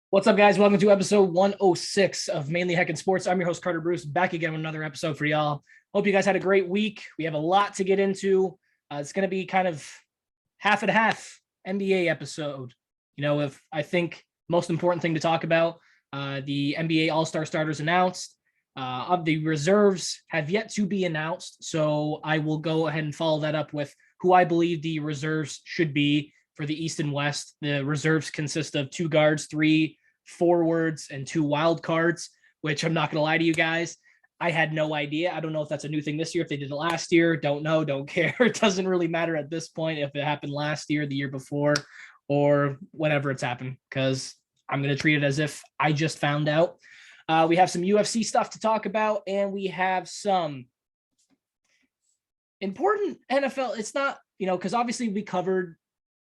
What's up, guys? Welcome to episode 106 of Maine-Ly Heckin Sports. I'm your host, Carter Bruce, back again with another episode for y'all. Hope you guys had a great week. We have a lot to get into. It's going to be kind of half and half NBA episode. If I think most important thing to talk about, the NBA All-Star starters announced. Of the reserves have yet to be announced, so I will go ahead and follow that up with who I believe the reserves should be for the East and West. The reserves consist of 2 guards, 3 forwards, and 2 wild cards, which I'm not going to lie to you guys, I had no idea. I don't know if that's a new thing this year, if they did it last year. Don't know, don't care. It doesn't really matter at this point if it happened last year, the year before, or whenever it's happened, because I'm going to treat it as if I just found out. We have some UFC stuff to talk about, and we have some important NFL. It's not, because obviously we covered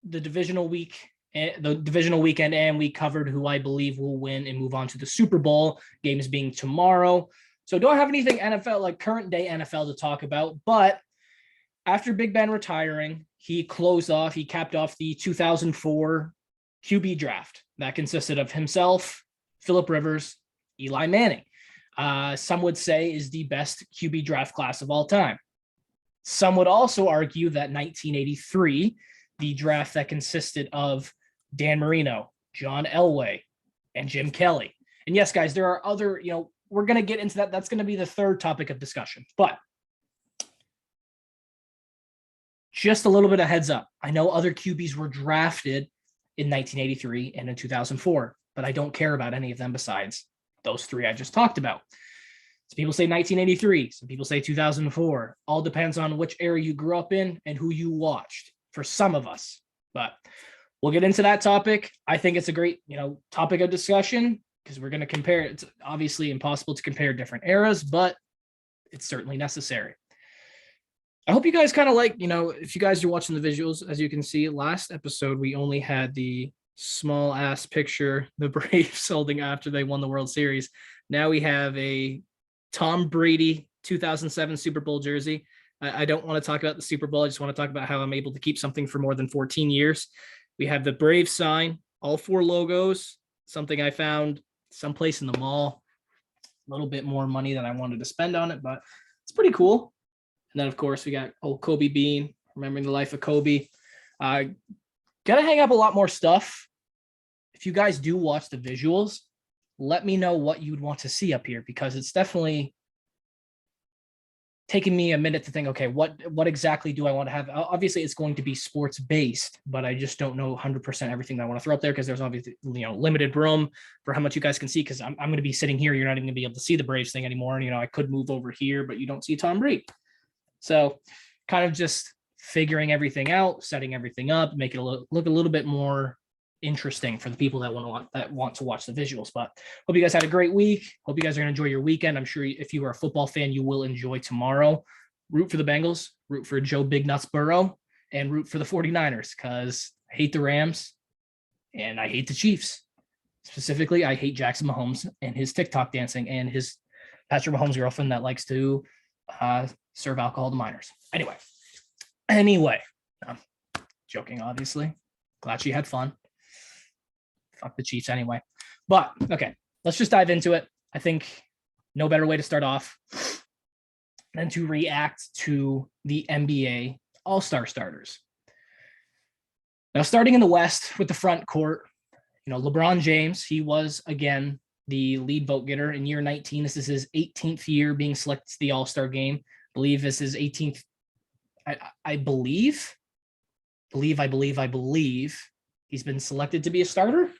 the divisional weekend, and we covered who I believe will win and move on to the Super Bowl games being tomorrow. So don't have anything NFL, like current day NFL, to talk about. But after Big Ben retiring, he capped off the 2004 QB draft that consisted of himself, Phillip Rivers, Eli Manning. Some would say is the best QB draft class of all time. Some would also argue that 1983, the draft that consisted of Dan Marino, John Elway, and Jim Kelly. And yes, guys, there are other, we're going to get into that. That's going to be the third topic of discussion. But just a little bit of heads up. I know other QBs were drafted in 1983 and in 2004, but I don't care about any of them besides those 3 I just talked about. Some people say 1983. Some people say 2004. All depends on which era you grew up in and who you watched. For some of us, but we'll get into that topic. I think it's a great, topic of discussion because we're going to compare. It's obviously impossible to compare different eras, but it's certainly necessary. I hope you guys kind of like, if you guys are watching the visuals, as you can see, last episode, we only had the small ass picture the Braves holding after they won the World Series. Now we have a Tom Brady 2007 Super Bowl jersey. I don't want to talk about the Super Bowl. I just want to talk about how I'm able to keep something for more than 14 years. We have the Braves sign, all 4 logos, something I found someplace in the mall. A little bit more money than I wanted to spend on it, but it's pretty cool. And then, of course, we got old Kobe Bean, remembering the life of Kobe. Got to hang up a lot more stuff. If you guys do watch the visuals, let me know what you would want to see up here, because it's definitely taking me a minute to think, okay, what exactly do I want to have? Obviously, it's going to be sports based, but I just don't know 100% everything that I want to throw up there, because there's obviously limited room for how much you guys can see, because I'm going to be sitting here. You're not even going to be able to see the Braves thing anymore. And, I could move over here, but you don't see Tom Brady. So kind of just figuring everything out, setting everything up, make it look a little bit more interesting for the people that want to watch the visuals. But hope you guys had a great week. Hope you guys are going to enjoy your weekend. I'm sure if you are a football fan, you will enjoy tomorrow. Root for the Bengals, root for Joe Big Nuts Burrow, and root for the 49ers, because I hate the Rams and I hate the Chiefs. Specifically, I hate Jackson Mahomes and his TikTok dancing and his Patrick Mahomes' girlfriend that likes to serve alcohol to minors. Anyway, I'm joking, obviously. Glad she had fun. Fuck the Chiefs anyway. But, okay, let's just dive into it. I think no better way to start off than to react to the NBA All-Star starters. Now, starting in the West with the front court, LeBron James, he was, again, the lead vote getter in year 19. This is his 18th year being selected to the All-Star game. I believe this is 18th. I believe he's been selected to be a starter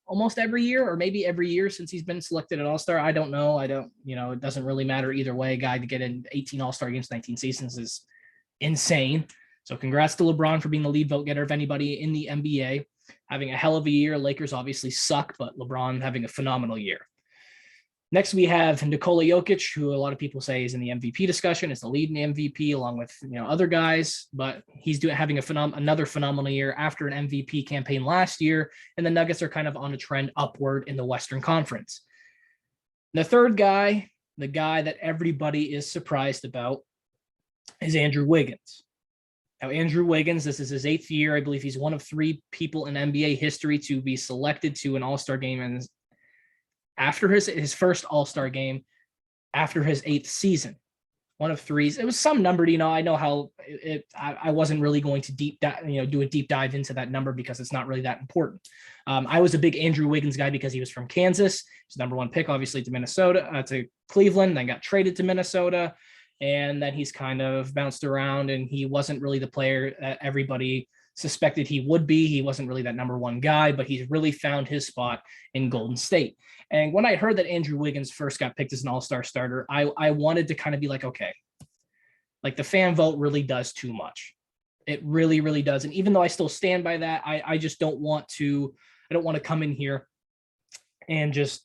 almost every year, or maybe every year since he's been selected an All-Star. I don't know. It doesn't really matter either way. A guy to get in 18 All-Star games, 19 seasons is insane. So congrats to LeBron for being the lead vote getter of anybody in the NBA. Having a hell of a year. Lakers obviously suck, but LeBron having a phenomenal year. Next, we have Nicola Yokic, who a lot of people say is in the MVP discussion. Is the lead in the MVP along with other guys, but he's having another phenomenal year after an MVP campaign last year, and the Nuggets are kind of on a trend upward in the Western Conference. The third guy, the guy that everybody is surprised about, is Andrew Wiggins. Now, Andrew Wiggins, this is his 8th year. I believe he's one of 3 people in NBA history to be selected to an All-Star game. And after his first All-Star game, after his 8th season, one of 3. It was some number, I know how I wasn't really going to do a deep dive into that number because it's not really that important. I was a big Andrew Wiggins guy because he was from Kansas. He's the #1 pick, obviously, to Cleveland, then got traded to Minnesota. And then he's kind of bounced around, and he wasn't really the player that everybody suspected he would be. He wasn't really that #1 guy, but he's really found his spot in Golden State. And when I heard that Andrew Wiggins first got picked as an all-star starter, I wanted to kind of be like, okay, like the fan vote really does too much. It really, really does. And even though I still stand by that, I just don't want to come in here and just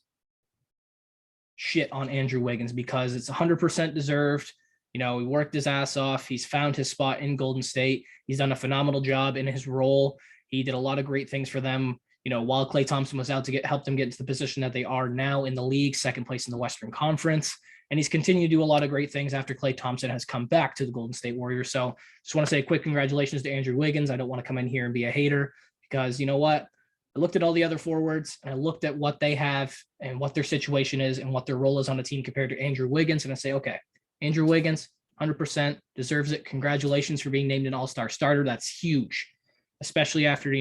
shit on Andrew Wiggins because it's 100% deserved. He worked his ass off. He's found his spot in Golden State. He's done a phenomenal job in his role. He did a lot of great things for them. While Klay Thompson was out to help them get into the position that they are now in the league, 2nd place in the Western Conference. And he's continued to do a lot of great things after Klay Thompson has come back to the Golden State Warriors. So just want to say a quick congratulations to Andrew Wiggins. I don't want to come in here and be a hater because you know what? I looked at all the other forwards and I looked at what they have and what their situation is and what their role is on the team compared to Andrew Wiggins. And I say, okay, Andrew Wiggins, 100% deserves it. Congratulations for being named an all-star starter. That's huge, especially after,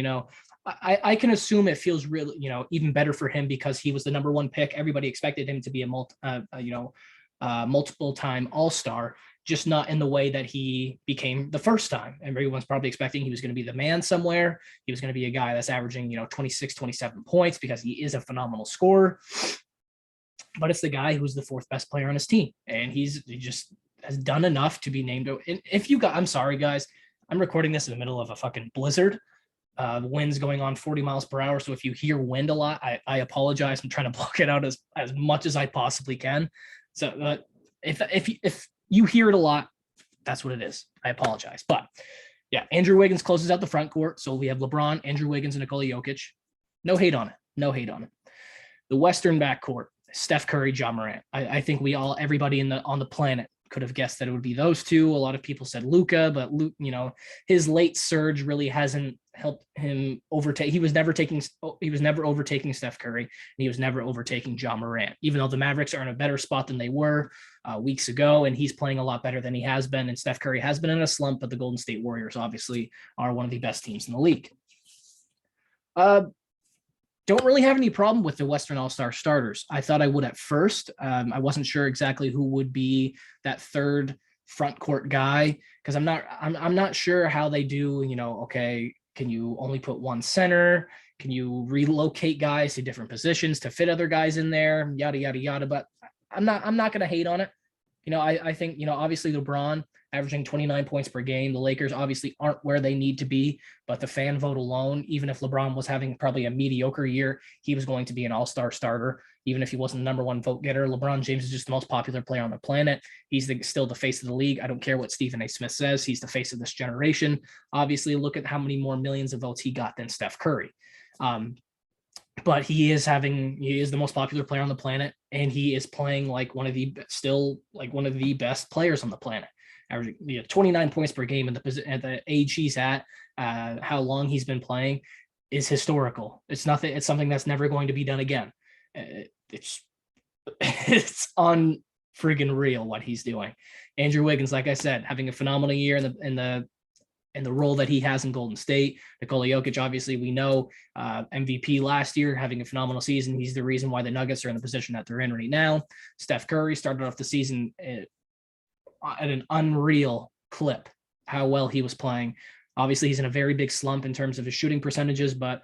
I can assume it feels really, even better for him because he was the #1 pick. Everybody expected him to be a multiple-time all-star, just not in the way that he became the first time. Everyone's probably expecting he was going to be the man somewhere. He was going to be a guy that's averaging, 26, 27 points because he is a phenomenal scorer. But it's the guy who's the 4th best player on his team. And he just has done enough to be named. And I'm sorry, guys, I'm recording this in the middle of a fucking blizzard. The wind's going on 40 miles per hour. So if you hear wind a lot, I apologize. I'm trying to block it out as much as I possibly can. So if you hear it a lot, that's what it is. I apologize. But yeah, Andrew Wiggins closes out the front court. So we have LeBron, Andrew Wiggins, and Nicola Yokic. No hate on it. The Western backcourt, Steph Curry, Ja Morant. I think everybody on the planet could have guessed that it would be those 2. A lot of people said Luka, but Luke, his late surge really hasn't helped him overtake. He was never overtaking Steph Curry, and he was never overtaking Ja Morant, even though the Mavericks are in a better spot than they were weeks ago, and he's playing a lot better than he has been. And Steph Curry has been in a slump, but the Golden State Warriors obviously are one of the best teams in the league. Don't really have any problem with the Western All-Star starters. I thought I would at first. I wasn't sure exactly who would be that 3rd front court guy because I'm not sure how they do. Okay, can you only put 1 center? Can you relocate guys to different positions to fit other guys in there? Yada yada yada. But I'm not going to hate on it. I think obviously LeBron averaging 29 points per game. The Lakers obviously aren't where they need to be, but the fan vote alone, even if LeBron was having probably a mediocre year, he was going to be an all-star starter. Even if he wasn't the #1 vote getter, LeBron James is just the most popular player on the planet. He's still the face of the league. I don't care what Stephen A. Smith says. He's the face of this generation. Obviously, look at how many more millions of votes he got than Steph Curry. But he is the most popular player on the planet, and he is playing like one of the best players on the planet. Averaging 29 points per game at the age he's at, how long he's been playing is historical. It's something that's never going to be done again. It's unfriggin' real what he's doing. Andrew Wiggins, like I said, having a phenomenal year in the role that he has in Golden State. Nikola Yokic, obviously, we know MVP last year, having a phenomenal season. He's the reason why the Nuggets are in the position that they're in right now. Steph Curry started off the season at an unreal clip, how well he was playing. Obviously, he's in a very big slump in terms of his shooting percentages, but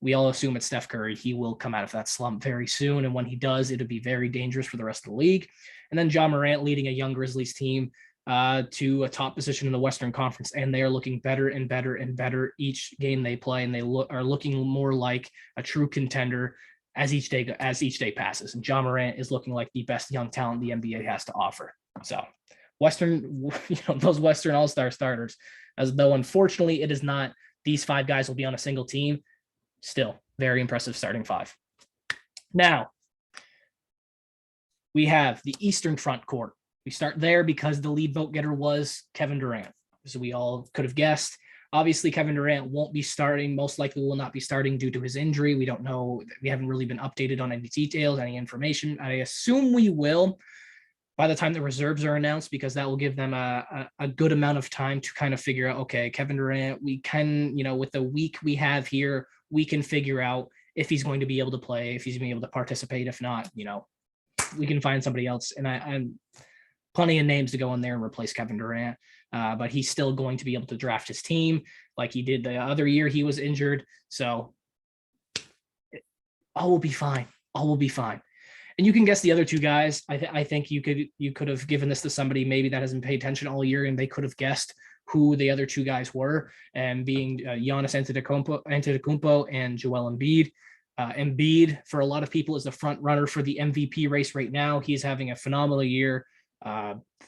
we all assume it's Steph Curry. He will come out of that slump very soon, and when he does, it'll be very dangerous for the rest of the league. And then Ja Morant leading a young Grizzlies team to a top position in the Western Conference, and they are looking better and better and better each game they play, and they are looking more like a true contender as each day passes. And Ja Morant is looking like the best young talent the NBA has to offer. So those Western All-Star starters, as though unfortunately it is not these 5 guys will be on a single team, still very impressive starting 5. Now we have the Eastern front court. We start there because the lead vote getter was Kevin Durant. as we all could have guessed. Obviously, Kevin Durant won't be starting, most likely will not be starting due to his injury. We don't know. We haven't really been updated on any details, any information. I assume we will by the time the reserves are announced, because that will give them a good amount of time to kind of figure out, okay, Kevin Durant, we can, with the week we have here, we can figure out if he's going to be able to play, if he's going to be able to participate. If not, we can find somebody else. And I'm plenty of names to go in there and replace Kevin Durant. But he's still going to be able to draft his team like he did the other year he was injured. So all will be fine. All will be fine. And you can guess the other two guys. I think you could have given this to somebody maybe that hasn't paid attention all year, and they could have guessed who the other two guys were, and being Giannis Antetokounmpo and Joel Embiid. Embiid, for a lot of people, is the front runner for the MVP race right now. He's having a phenomenal year.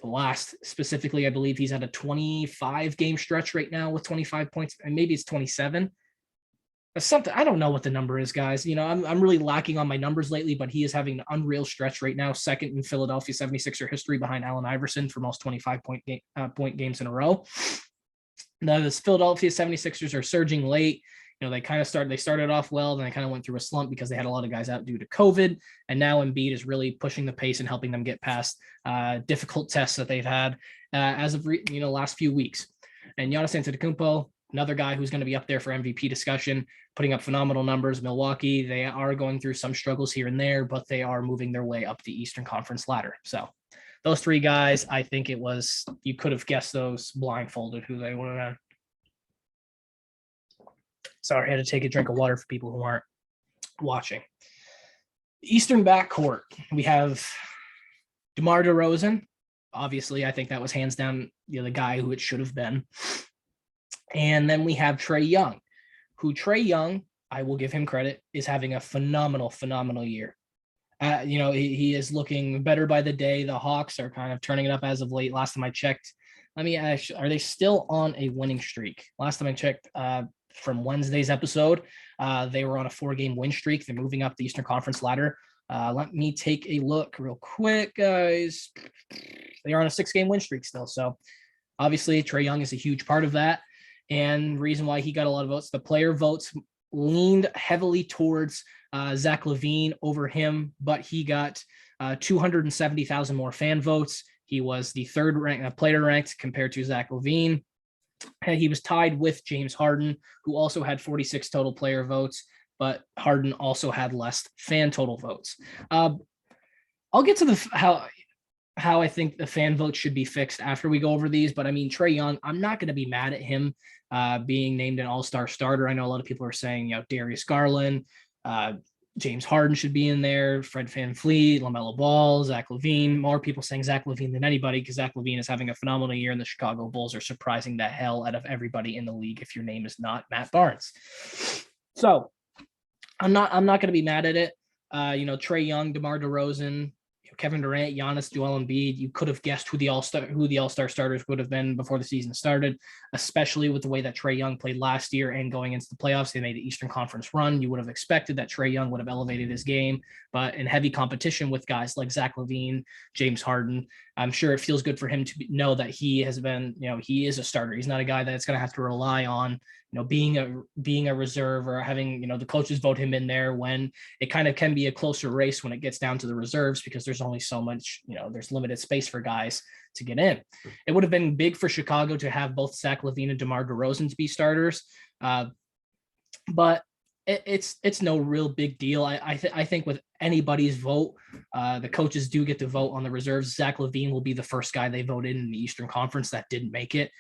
Last specifically, I believe he's at a 25 game stretch right now with 25 points, and maybe it's 27. Something, I don't know what the number is, guys. I'm really lacking on my numbers lately, but he is having an unreal stretch right now, second in Philadelphia 76er history behind Allen Iverson for most 25 point games in a row. Now, the Philadelphia 76ers are surging late. They started off well, then they kind of went through a slump because they had a lot of guys out due to COVID. And now Embiid is really pushing the pace and helping them get past difficult tests that they've had as of last few weeks. And Giannis Antetokounmpo, another guy who's going to be up there for MVP discussion, putting up phenomenal numbers. Milwaukee, they are going through some struggles here and there, but they are moving their way up the Eastern Conference ladder. So those three guys, I think you could have guessed those blindfolded who they would have. Sorry, I had to take a drink of water for people who aren't watching. The Eastern backcourt, we have DeMar DeRozan. Obviously, I think that was hands down the guy who it should have been. And then we have Trae Young, I will give him credit, is having a phenomenal year. He is looking better by the day. The Hawks are kind of turning it up as of late. Last time I checked, are they still on a winning streak? Last time I checked, from Wednesday's episode, they were on a 4-game win streak. They're moving up the Eastern Conference ladder. Let me take a look real quick, guys. They are on a 6-game win streak still. So obviously Trae Young is a huge part of that. And reason why he got a lot of votes, the player votes leaned heavily towards Zach LaVine over him, but he got 270,000 more fan votes. He was the third player ranked compared to Zach LaVine. And he was tied with James Harden, who also had 46 total player votes, but Harden also had less fan total votes. I'll get to how I think the fan votes should be fixed after we go over these, but Trae Young, I'm not going to be mad at him being named an all-star starter. I know a lot of people are saying, Darius Garland, James Harden should be in there, Fred VanVleet, LaMelo Ball, Zach LaVine. More people saying Zach LaVine than anybody because Zach LaVine is having a phenomenal year, and the Chicago Bulls are surprising the hell out of everybody in the league if your name is not Matt Barnes. So I'm not going to be mad at it. Trae Young, DeMar DeRozan, Kevin Durant, Giannis, Joel Embiid. You could have guessed who the all-star starters would have been before the season started, especially with the way that Trae Young played last year and going into the playoffs. They made the Eastern Conference run. You would have expected that Trae Young would have elevated his game, but in heavy competition with guys like Zach LaVine, James Harden, I'm sure it feels good for him to know that he has been, he is a starter. He's not a guy that's going to have to rely on, being a reserve or having, the coaches vote him in there when it kind of can be a closer race when it gets down to the reserves, because there's only so much, there's limited space for guys to get in. It would have been big for Chicago to have both Zach LaVine and DeMar DeRozan to be starters. But it's no real big deal. I think with anybody's vote, the coaches do get to vote on the reserves. Zach LaVine will be the first guy they voted in the Eastern Conference that didn't make it.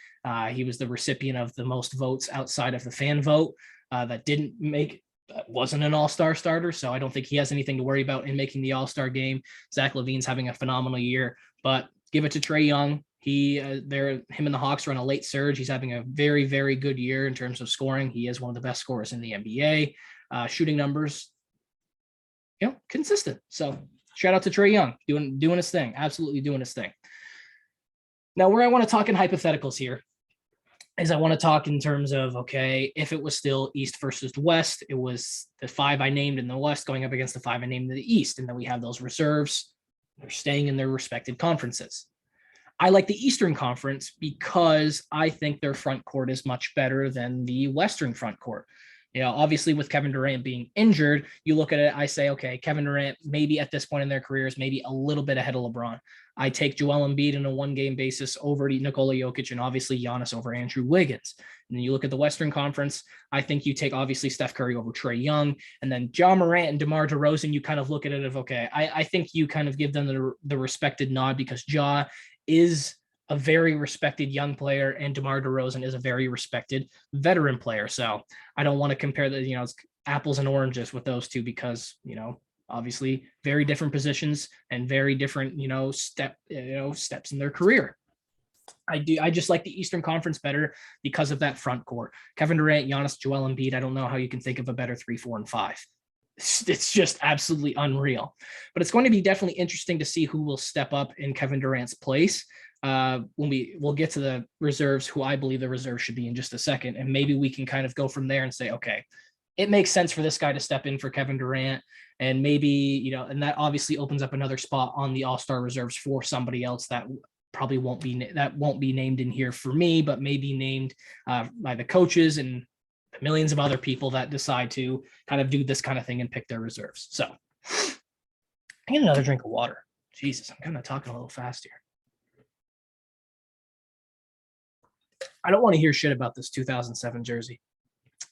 He was the recipient of the most votes outside of the fan vote that didn't make. Wasn't an all-star starter, so I don't think he has anything to worry about in making the all-star game. Zach LaVine's having a phenomenal year, but give it to Trae Young. Him and the Hawks are on a late surge. He's having a very, very good year in terms of scoring. He is one of the best scorers in the NBA. Shooting numbers, consistent. So shout out to Trae Young, doing his thing, absolutely doing his thing. Now, where I want to talk in hypotheticals here is I want to talk in terms of, okay, if it was still East versus West, it was the 5 I named in the West going up against the 5 I named in the East, and then we have those reserves. They're staying in their respected conferences. I like the Eastern Conference because I think their front court is much better than the Western front court. Obviously with Kevin Durant being injured, you look at it, I say, okay, Kevin Durant maybe at this point in their careers, maybe a little bit ahead of LeBron. I take Joel Embiid in a one-game basis over Nicola Yokic and obviously Giannis over Andrew Wiggins. And then you look at the Western Conference, I think you take obviously Steph Curry over Trae Young, and then Ja Morant and DeMar DeRozan, you kind of look at it of, okay, I think you kind of give them the respected nod because Ja is a very respected young player, and DeMar DeRozan is a very respected veteran player. So I don't want to compare it's apples and oranges with those two because, obviously very different positions and very different, steps in their career. I just like the Eastern Conference better because of that front court. Kevin Durant, Giannis, Joel Embiid. I don't know how you can think of a better 3, 4, and 5. It's just absolutely unreal. But it's going to be definitely interesting to see who will step up in Kevin Durant's place. When we'll get to the reserves, who I believe the reserves should be in just a second, and maybe we can kind of go from there and say, okay, it makes sense for this guy to step in for Kevin Durant, and maybe and that obviously opens up another spot on the All-Star reserves for somebody else that probably won't be named in here for me, but maybe named by the coaches and millions of other people that decide to kind of do this kind of thing and pick their reserves. So I get another drink of water. Jesus, I'm kind of talking a little fast here. I don't want to hear shit about this 2007 jersey.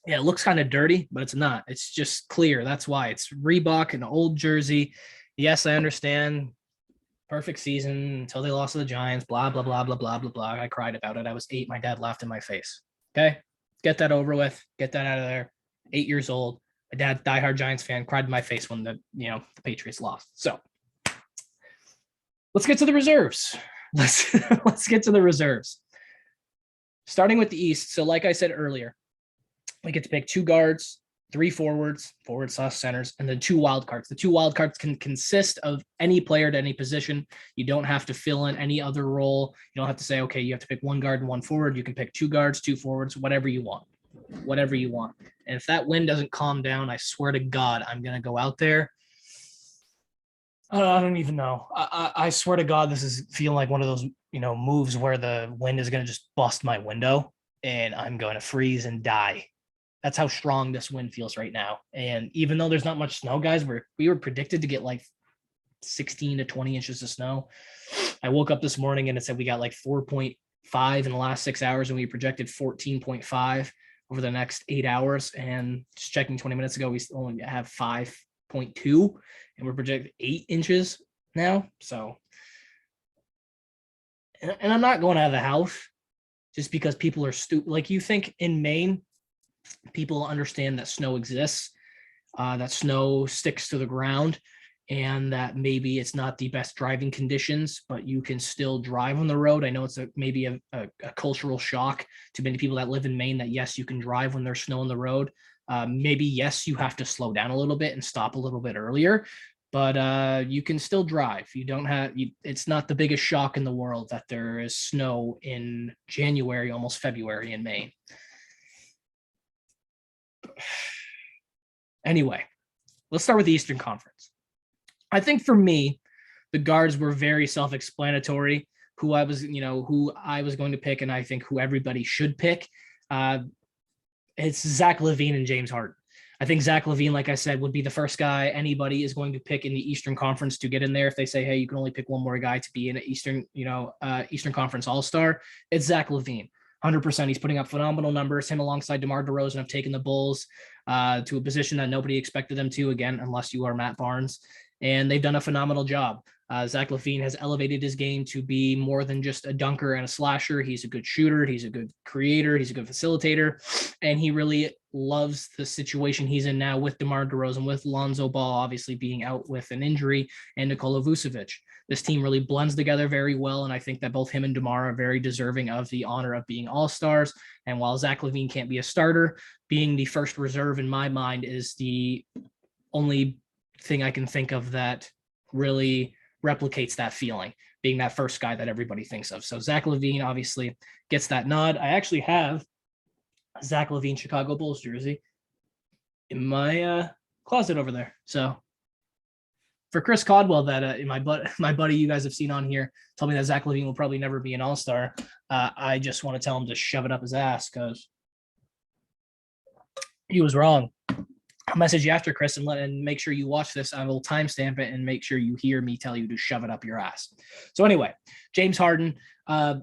Yeah, it looks kind of dirty, but it's not. It's just clear. That's why. It's Reebok, an old jersey. Yes, I understand. Perfect season until they lost to the Giants, blah, blah, blah, blah, blah, blah, blah. I cried about it. I was 8. My dad laughed in my face. Okay? Get that over with. Get that out of there. 8 years old. My dad, diehard Giants fan, cried in my face when the Patriots lost. So let's get to the reserves. Let's get to the reserves. Starting with the East. So like I said earlier, we get to pick 2 guards, 3 forwards/centers, and then 2 wild cards. The 2 wild cards can consist of any player at any position. You don't have to fill in any other role. You don't have to say, okay, you have to pick 1 guard and 1 forward. You can pick 2 guards, 2 forwards, whatever you want. And if that wind doesn't calm down, I swear to God, I'm going to go out there. I don't even know. I swear to God, this is feeling like one of those, moves where the wind is going to just bust my window and I'm going to freeze and die. That's how strong this wind feels right now. And even though there's not much snow, guys, we were predicted to get like 16 to 20 inches of snow. I woke up this morning and it said we got like 4.5 in the last 6 hours, and we projected 14.5 over the next 8 hours. And just checking 20 minutes ago, we only have 5.2, and we're projected 8 inches now. So, and I'm not going out of the house just because people are stupid. Like, you think in Maine, people understand that snow exists, that snow sticks to the ground, and that maybe it's not the best driving conditions, but you can still drive on the road. I know it's maybe a cultural shock to many people that live in Maine that, yes, you can drive when there's snow on the road. Maybe, yes, you have to slow down a little bit and stop a little bit earlier, but you can still drive. It's not the biggest shock in the world that there is snow in January, almost February in Maine. Anyway, let's start with the Eastern Conference. I think for me, the guards were very self-explanatory. Who I was going to pick, and I think who everybody should pick. It's Zach LaVine and James Harden. I think Zach LaVine, like I said, would be the first guy anybody is going to pick in the Eastern Conference to get in there. If they say, hey, you can only pick one more guy to be in an Eastern Conference All-Star, it's Zach LaVine. 100%. He's putting up phenomenal numbers. Him alongside DeMar DeRozan have taken the Bulls to a position that nobody expected them to, again, unless you are Matt Barnes. And they've done a phenomenal job. Zach LaVine has elevated his game to be more than just a dunker and a slasher. He's a good shooter. He's a good creator. He's a good facilitator. And he really loves the situation he's in now with DeMar DeRozan, with Lonzo Ball obviously being out with an injury, and Nikola Vucevic. This team really blends together very well, and I think that both him and DeMar are very deserving of the honor of being all-stars. And while Zach LaVine can't be a starter, being the first reserve in my mind is the only thing I can think of that really replicates that feeling, being that first guy that everybody thinks of. So Zach LaVine obviously gets that nod. I actually have a Zach LaVine Chicago Bulls jersey in my closet over there. So for Chris Caldwell, that my buddy you guys have seen on here told me that Zach LaVine will probably never be an All-Star. I just want to tell him to shove it up his ass because he was wrong. I'll message you after, Chris, and make sure you watch this. I will timestamp it and make sure you hear me tell you to shove it up your ass. So anyway, James Harden, the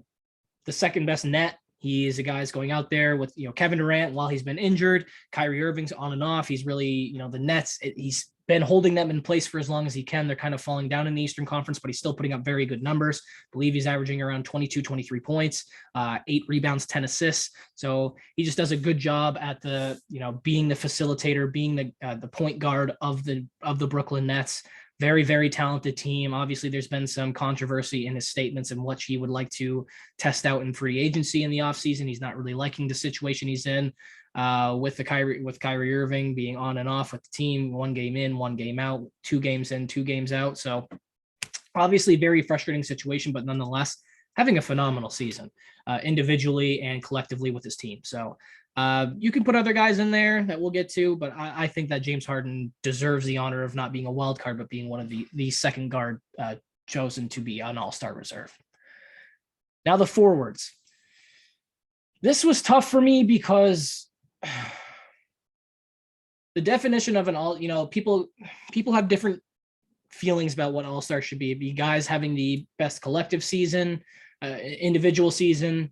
second best net. He is a guy that's going out there with, Kevin Durant while he's been injured. Kyrie Irving's on and off. He's really, the Nets, he's been holding them in place for as long as he can. They're kind of falling down in the Eastern Conference, but he's still putting up very good numbers. I believe he's averaging around 22, 23 points, 8 rebounds, 10 assists. So he just does a good job at the, being the facilitator, being the point guard of the Brooklyn Nets. Very, very talented team. Obviously, there's been some controversy in his statements and what he would like to test out in free agency in the offseason. He's not really liking the situation he's in with Kyrie Irving being on and off with the team, 1 game in, 1 game out, 2 games in, 2 games out. So obviously very frustrating situation, but nonetheless having a phenomenal season individually and collectively with his team. So you can put other guys in there that we'll get to, but I think that James Harden deserves the honor of not being a wild card, but being one of the second guard chosen to be an all-star reserve. Now the forwards. This was tough for me because the definition of an all, people have different feelings about what all-star should be. It'd be guys having the best collective season, individual season.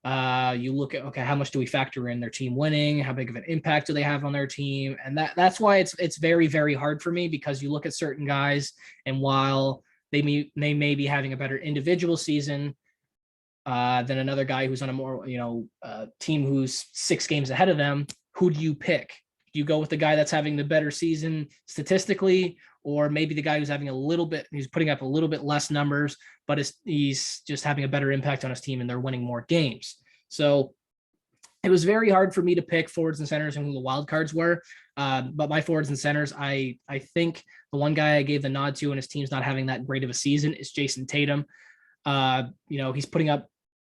You look at, okay, how much do we factor in their team winning? How big of an impact do they have on their team? And that's why it's very, very hard for me, because you look at certain guys, and while they may be having a better individual season than another guy who's on a more, team who's 6 games ahead of them, who do you pick? Do you go with the guy that's having the better season statistically, or maybe the guy who's he's putting up a little bit less numbers, but he's just having a better impact on his team and they're winning more games? So it was very hard for me to pick forwards and centers and who the wild cards were. But my forwards and centers, I think the one guy I gave the nod to and his team's not having that great of a season is Jason Tatum. He's putting up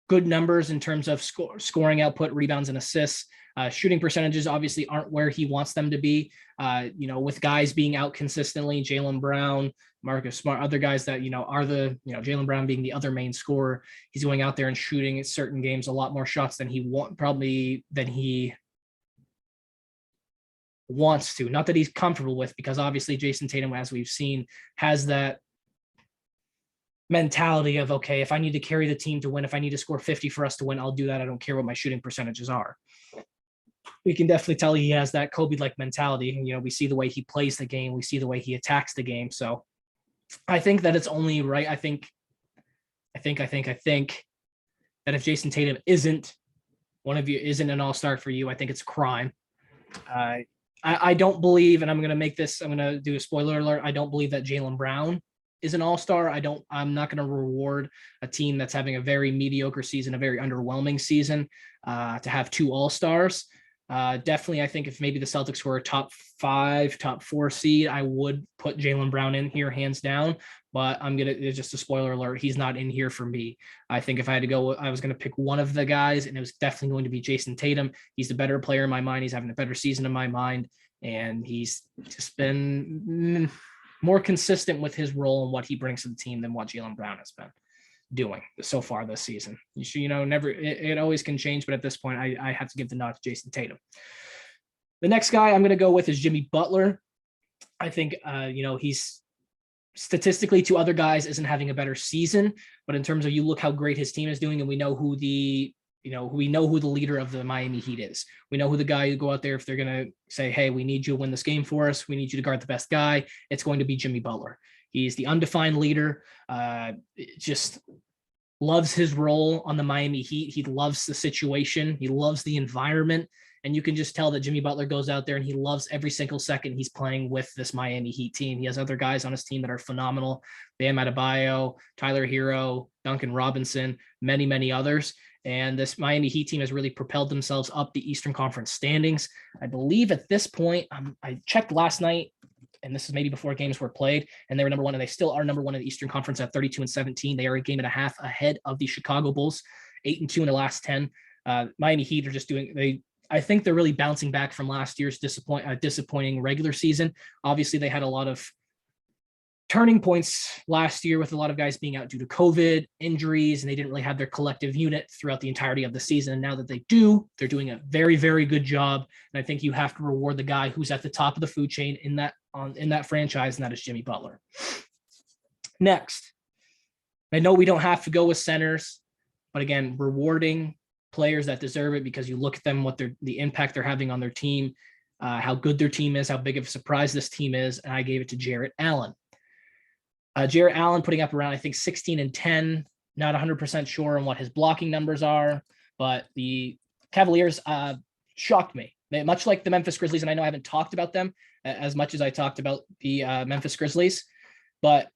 good numbers in terms of scoring output, rebounds, and assists. Shooting percentages obviously aren't where he wants them to be. With guys being out consistently, Jaylen Brown, Marcus Smart, other guys that, are Jaylen Brown being the other main scorer. He's going out there and shooting at certain games a lot more shots than he wants to. Not that he's comfortable with, because obviously Jason Tatum, as we've seen, has that mentality of, okay, if I need to carry the team to win, if I need to score 50 for us to win, I'll do that. I don't care what my shooting percentages are. We can definitely tell he has that Kobe-like mentality. And, we see the way he plays the game. We see the way he attacks the game. So I think that it's only right. I think that if Jason Tatum isn't an all-star for you, I think it's a crime. I don't believe, and I'm going to do a spoiler alert. I don't believe that Jaylen Brown is an all-star. I'm not going to reward a team that's having a very mediocre season, a very underwhelming season, to have 2 all-stars. Definitely, I think if maybe the Celtics were a top 5, top 4 seed, I would put Jaylen Brown in here hands down. But it's just a spoiler alert. He's not in here for me. I think if I had to go, I was going to pick one of the guys, and it was definitely going to be Jason Tatum. He's the better player in my mind. He's having a better season in my mind. And he's just been more consistent with his role and what he brings to the team than what Jaylen Brown has been doing so far this season. It always can change, but at this point, I have to give the nod to Jason Tatum. The next guy I'm going to go with is Jimmy Butler. I think, he's statistically to other guys isn't having a better season, but in terms of you look how great his team is doing, and we know who the leader of the Miami Heat is. We know who the guy who go out there, if they're going to say, hey, we need you to win this game for us, we need you to guard the best guy, it's going to be Jimmy Butler. He's the undefined leader. Just loves his role on the Miami Heat. He loves the situation. He loves the environment. And you can just tell that Jimmy Butler goes out there and he loves every single second he's playing with this Miami Heat team. He has other guys on his team that are phenomenal. Bam Adebayo, Tyler Hero, Duncan Robinson, many, many others. And this Miami Heat team has really propelled themselves up the Eastern Conference standings. I believe at this point, I checked last night, and this is maybe before games were played, and they were number 1, and they still are number 1 in the Eastern Conference at 32-17. They are a game and a half ahead of the Chicago Bulls, 8-2 in the last 10. Miami Heat are just I think they're really bouncing back from last year's disappointing regular season. Obviously, they had a lot of turning points last year with a lot of guys being out due to COVID, injuries, and they didn't really have their collective unit throughout the entirety of the season. And now that they do, they're doing a very, very good job. And I think you have to reward the guy who's at the top of the food chain in that franchise, and that is Jimmy Butler. Next, I know we don't have to go with centers, but again, rewarding players that deserve it, because you look at them, the impact they're having on their team, how good their team is, how big of a surprise this team is, and I gave it to Jarrett Allen. Jarrett Allen putting up around, I think, 16 and 10. Not 100% sure on what his blocking numbers are, but the Cavaliers shocked me. Much like the Memphis Grizzlies, and I know I haven't talked about them as much as I talked about the Memphis Grizzlies, but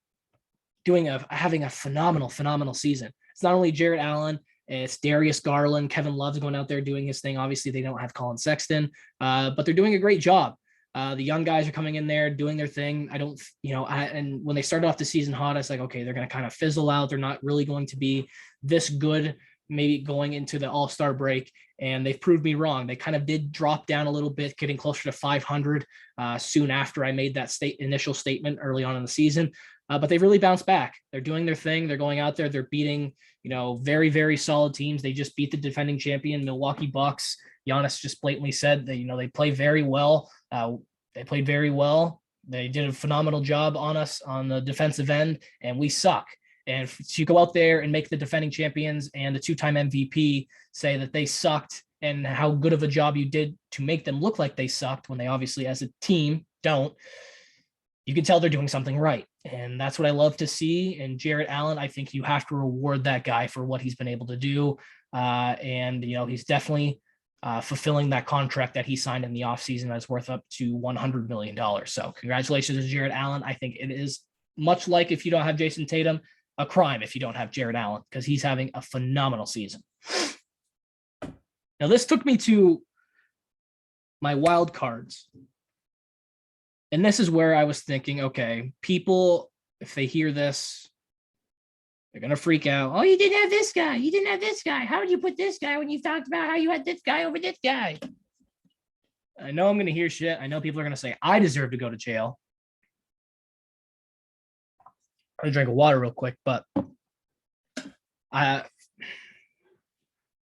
having a phenomenal season. It's not only Jarrett Allen, it's Darius Garland, Kevin Love's going out there doing his thing. Obviously, they don't have Colin Sexton, but they're doing a great job. The young guys are coming in there doing their thing. And when they started off the season hot, I was like, okay, they're going to kind of fizzle out. They're not really going to be this good, maybe going into the All-Star break. And they've proved me wrong. They kind of did drop down a little bit, getting closer to 500 soon after I made that initial statement early on in the season. But they've really bounced back. They're doing their thing. They're going out there. They're beating, very, very solid teams. They just beat the defending champion, Milwaukee Bucks. Giannis just blatantly said that, they play very well. They played very well. They did a phenomenal job on us on the defensive end, and we suck. And to go out there and make the defending champions and the two-time MVP say that they sucked, and how good of a job you did to make them look like they sucked when they obviously as a team don't, you can tell they're doing something right. And that's what I love to see. And Jarrett Allen, I think you have to reward that guy for what he's been able to do. And he's definitely fulfilling that contract that he signed in the offseason that's worth up to $100 million. So congratulations to Jarrett Allen. I think it is much like if you don't have Jason Tatum, a crime if you don't have Jarrett Allen, because he's having a phenomenal season. Now, this took me to my wild cards. And this is where I was thinking, okay, people, if they hear this, they're going to freak out. Oh, you didn't have this guy. You didn't have this guy. How did you put this guy when you talked about how you had this guy over this guy? I know I'm going to hear shit. I know people are going to say, I deserve to go to jail. I'm going to drink of water real quick, but it's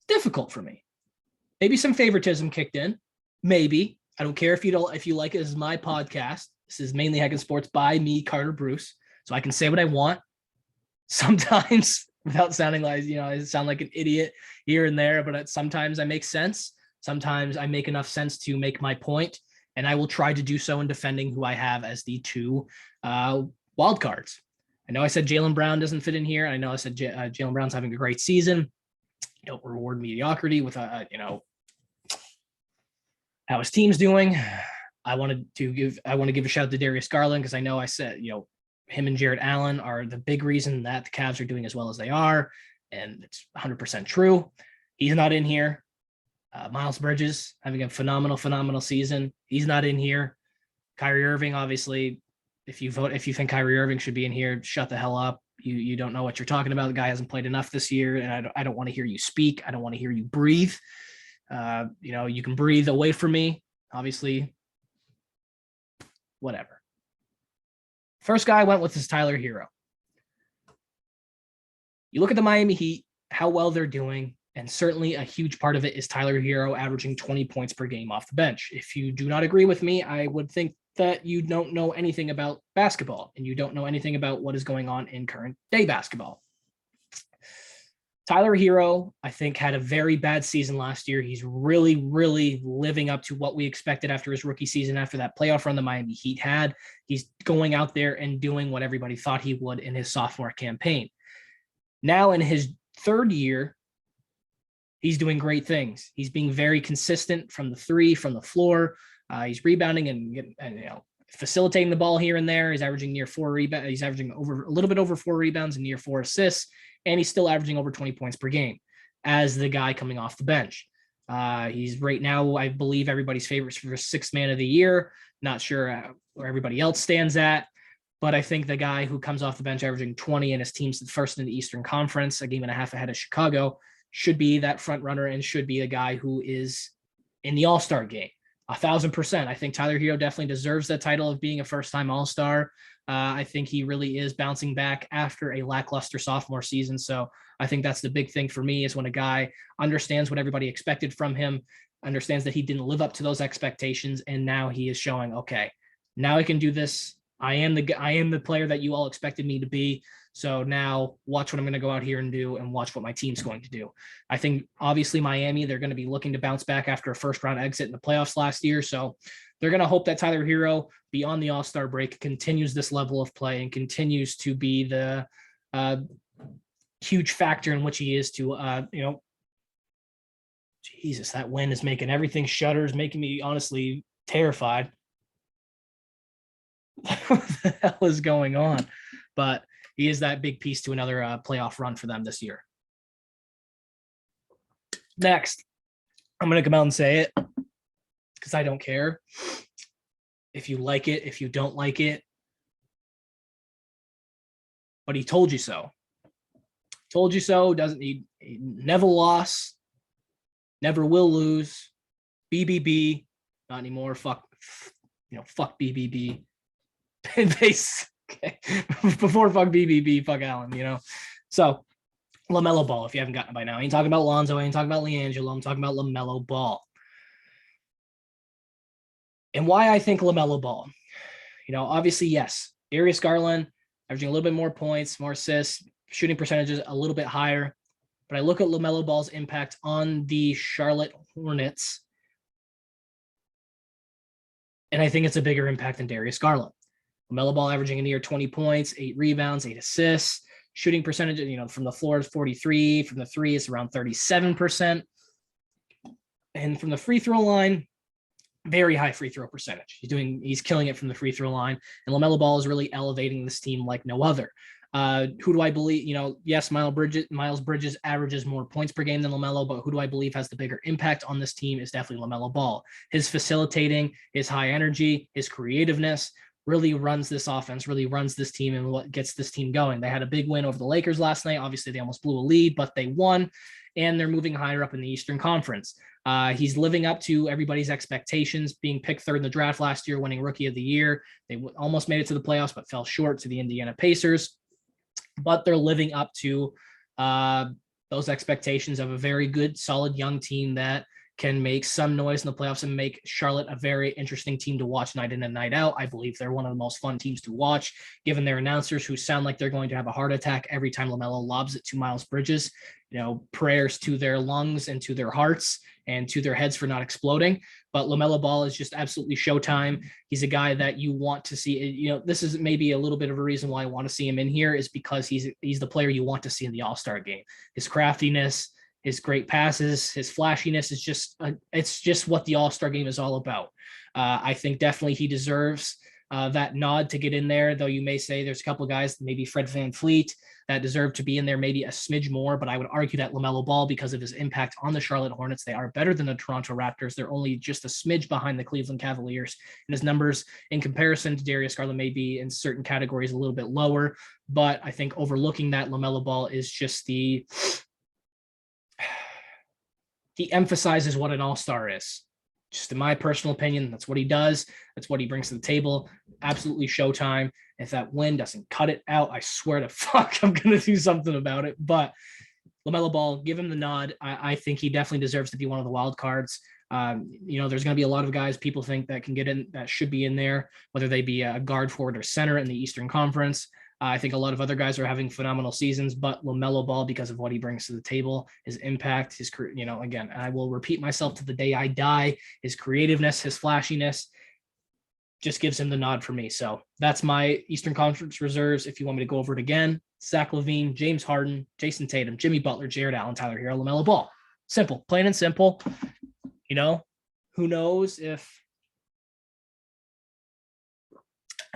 difficult for me. Maybe some favoritism kicked in. Maybe. I don't care if you like it. This is my podcast. This is Maine-Ly Heckin Sports by me, Carter Bruce. So I can say what I want. Sometimes without sounding like, I sound like an idiot here and there, but sometimes I make sense. Sometimes I make enough sense to make my point, and I will try to do so in defending who I have as the two wild cards. I know I said Jaylen Brown doesn't fit in here. I know I said Jaylen Brown's having a great season. Don't reward mediocrity with how his team's doing. I want to give a shout out to Darius Garland, because I know I said, him and Jarrett Allen are the big reason that the Cavs are doing as well as they are. And it's 100% true. He's not in here. Miles Bridges having a phenomenal season. He's not in here. Kyrie Irving, obviously, if you think Kyrie Irving should be in here, shut the hell up. You don't know what you're talking about. The guy hasn't played enough this year, and I don't want to hear you speak. I don't want to hear you breathe. You can breathe away from me, obviously. Whatever. First guy I went with is Tyler Herro. You look at the Miami Heat, how well they're doing, and certainly a huge part of it is Tyler Herro averaging 20 points per game off the bench. If you do not agree with me, I would think that you don't know anything about basketball, and you don't know anything about what is going on in current day basketball. Tyler Herro, I think, had a very bad season last year. He's really, really living up to what we expected after his rookie season, after that playoff run the Miami Heat had. He's going out there and doing what everybody thought he would in his sophomore campaign. Now in his third year, he's doing great things. He's being very consistent from the three, from the floor. He's rebounding and facilitating the ball here and there. He's averaging near 4 rebounds. He's averaging a little bit over 4 rebounds and near 4 assists. And he's still averaging over 20 points per game as the guy coming off the bench. He's right now, I believe, everybody's favorite for 6th man of the year. Not sure where everybody else stands at, but I think the guy who comes off the bench averaging 20 and his team's first in the Eastern Conference, a game and a half ahead of Chicago, should be that front runner and should be a guy who is in the All-Star game. 1,000%. I think Tyler Hero definitely deserves that title of being a first-time All-Star. I think he really is bouncing back after a lackluster sophomore season. So I think that's the big thing for me is when a guy understands what everybody expected from him, understands that he didn't live up to those expectations, and now he is showing, okay, now I can do this. I am the player that you all expected me to be. So now watch what I'm going to go out here and do and watch what my team's going to do. I think obviously Miami, they're going to be looking to bounce back after a first round exit in the playoffs last year. So they're going to hope that Tyler Hero beyond the All-Star break continues this level of play and continues to be the huge factor in which he is to, Jesus, that wind is making everything shudders, making me honestly terrified. What the hell is going on? But he is that big piece to another playoff run for them this year. Next, I'm going to come out and say it because I don't care if you like it, if you don't like it. But he told you so. Told you so. Doesn't he never lost, never will lose. BBB, not anymore. Fuck BBB. Okay. Before fuck BBB, fuck Allen, So LaMelo Ball, if you haven't gotten it by now. I ain't talking about Lonzo, I ain't talking about LiAngelo, I'm talking about LaMelo Ball. And why I think LaMelo Ball. Obviously, yes, Darius Garland averaging a little bit more points, more assists, shooting percentages a little bit higher. But I look at LaMelo Ball's impact on the Charlotte Hornets, and I think it's a bigger impact than Darius Garland. LaMelo Ball averaging a near 20 points, 8 rebounds, 8 assists. Shooting percentage, from the floor is 43. From the three, it's around 37%. And from the free throw line, very high free throw percentage. He's killing it from the free throw line. And LaMelo Ball is really elevating this team like no other. Who do I believe? Yes, Miles Bridges averages more points per game than LaMelo, but who do I believe has the bigger impact on this team is definitely LaMelo Ball. His facilitating, his high energy, his creativeness really runs this offense, really runs this team, and what gets this team going. They had a big win over the Lakers last night. Obviously, they almost blew a lead, but they won, and they're moving higher up in the Eastern Conference. He's living up to everybody's expectations, being picked third in the draft last year, winning Rookie of the Year. They almost made it to the playoffs, but fell short to the Indiana Pacers. But they're living up to those expectations of a very good, solid young team that can make some noise in the playoffs and make Charlotte a very interesting team to watch night in and night out. I believe they're one of the most fun teams to watch, given their announcers who sound like they're going to have a heart attack every time LaMelo lobs it to Miles Bridges. Prayers to their lungs and to their hearts and to their heads for not exploding. But LaMelo Ball is just absolutely showtime. He's a guy that you want to see. This is maybe a little bit of a reason why I want to see him in here is because he's the player you want to see in the All-Star game. His craftiness, his great passes, his flashiness is it's just what the All-Star game is all about. I think definitely he deserves that nod to get in there, though you may say there's a couple of guys, maybe Fred VanVleet, that deserve to be in there maybe a smidge more, but I would argue that LaMelo Ball, because of his impact on the Charlotte Hornets, they are better than the Toronto Raptors. They're only just a smidge behind the Cleveland Cavaliers, and his numbers in comparison to Darius Garland may be in certain categories a little bit lower, but I think overlooking that, LaMelo Ball is just he emphasizes what an all-star is. Just in my personal opinion, that's what he does. That's what he brings to the table. Absolutely showtime. If that wind doesn't cut it out, I swear to fuck, I'm going to do something about it. But LaMelo Ball, give him the nod. I think he definitely deserves to be one of the wild cards. There's going to be a lot of guys people think that can get in, that should be in there, whether they be a guard, forward, or center in the Eastern Conference. I think a lot of other guys are having phenomenal seasons, but LaMelo Ball, because of what he brings to the table, his impact, his, again, I will repeat myself to the day I die, his creativeness, his flashiness, just gives him the nod for me. So that's my Eastern Conference reserves. If you want me to go over it again, Zach LaVine, James Harden, Jason Tatum, Jimmy Butler, Jared Allen, Tyler Hero, LaMelo Ball. Simple, plain and simple. Who knows if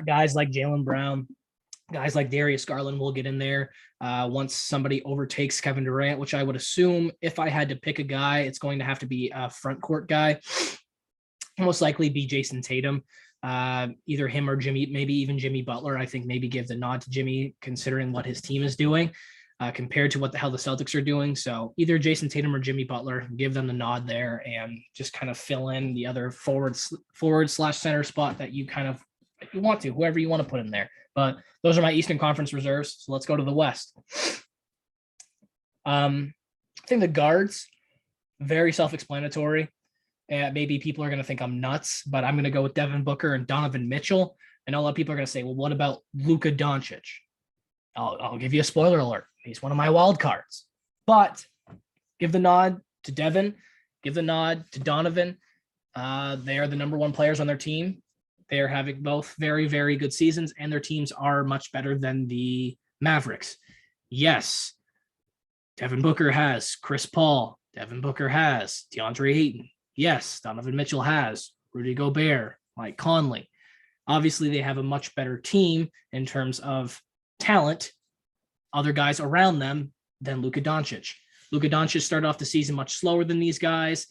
guys like Jaylen Brown, guys like Darius Garland will get in there once somebody overtakes Kevin Durant, which I would assume if I had to pick a guy, it's going to have to be a front court guy. Most likely be Jason Tatum, either him or Jimmy, maybe even Jimmy Butler. I think maybe give the nod to Jimmy considering what his team is doing. compared to how the Celtics are doing. So either Jason Tatum or Jimmy Butler, give them the nod there and just kind of fill in the other forward/center spot that you kind of you want to, whoever you want to put in there. But those are my Eastern Conference reserves. So let's go to the West. I think the guards, very self-explanatory. And maybe people are going to think I'm nuts, but I'm going to go with Devin Booker and Donovan Mitchell. And a lot of people are going to say, well, what about Luka Doncic? I'll give you a spoiler alert. He's one of my wild cards. But give the nod to Devin. Give the nod to Donovan. They are the number one players on their team. They are having both very, very good seasons, and their teams are much better than the Mavericks. Yes, Devin Booker has Chris Paul. Devin Booker has DeAndre Ayton. Yes, Donovan Mitchell has Rudy Gobert, Mike Conley. Obviously, they have a much better team in terms of talent, other guys around them than Luka Doncic. Luka Doncic started off the season much slower than these guys.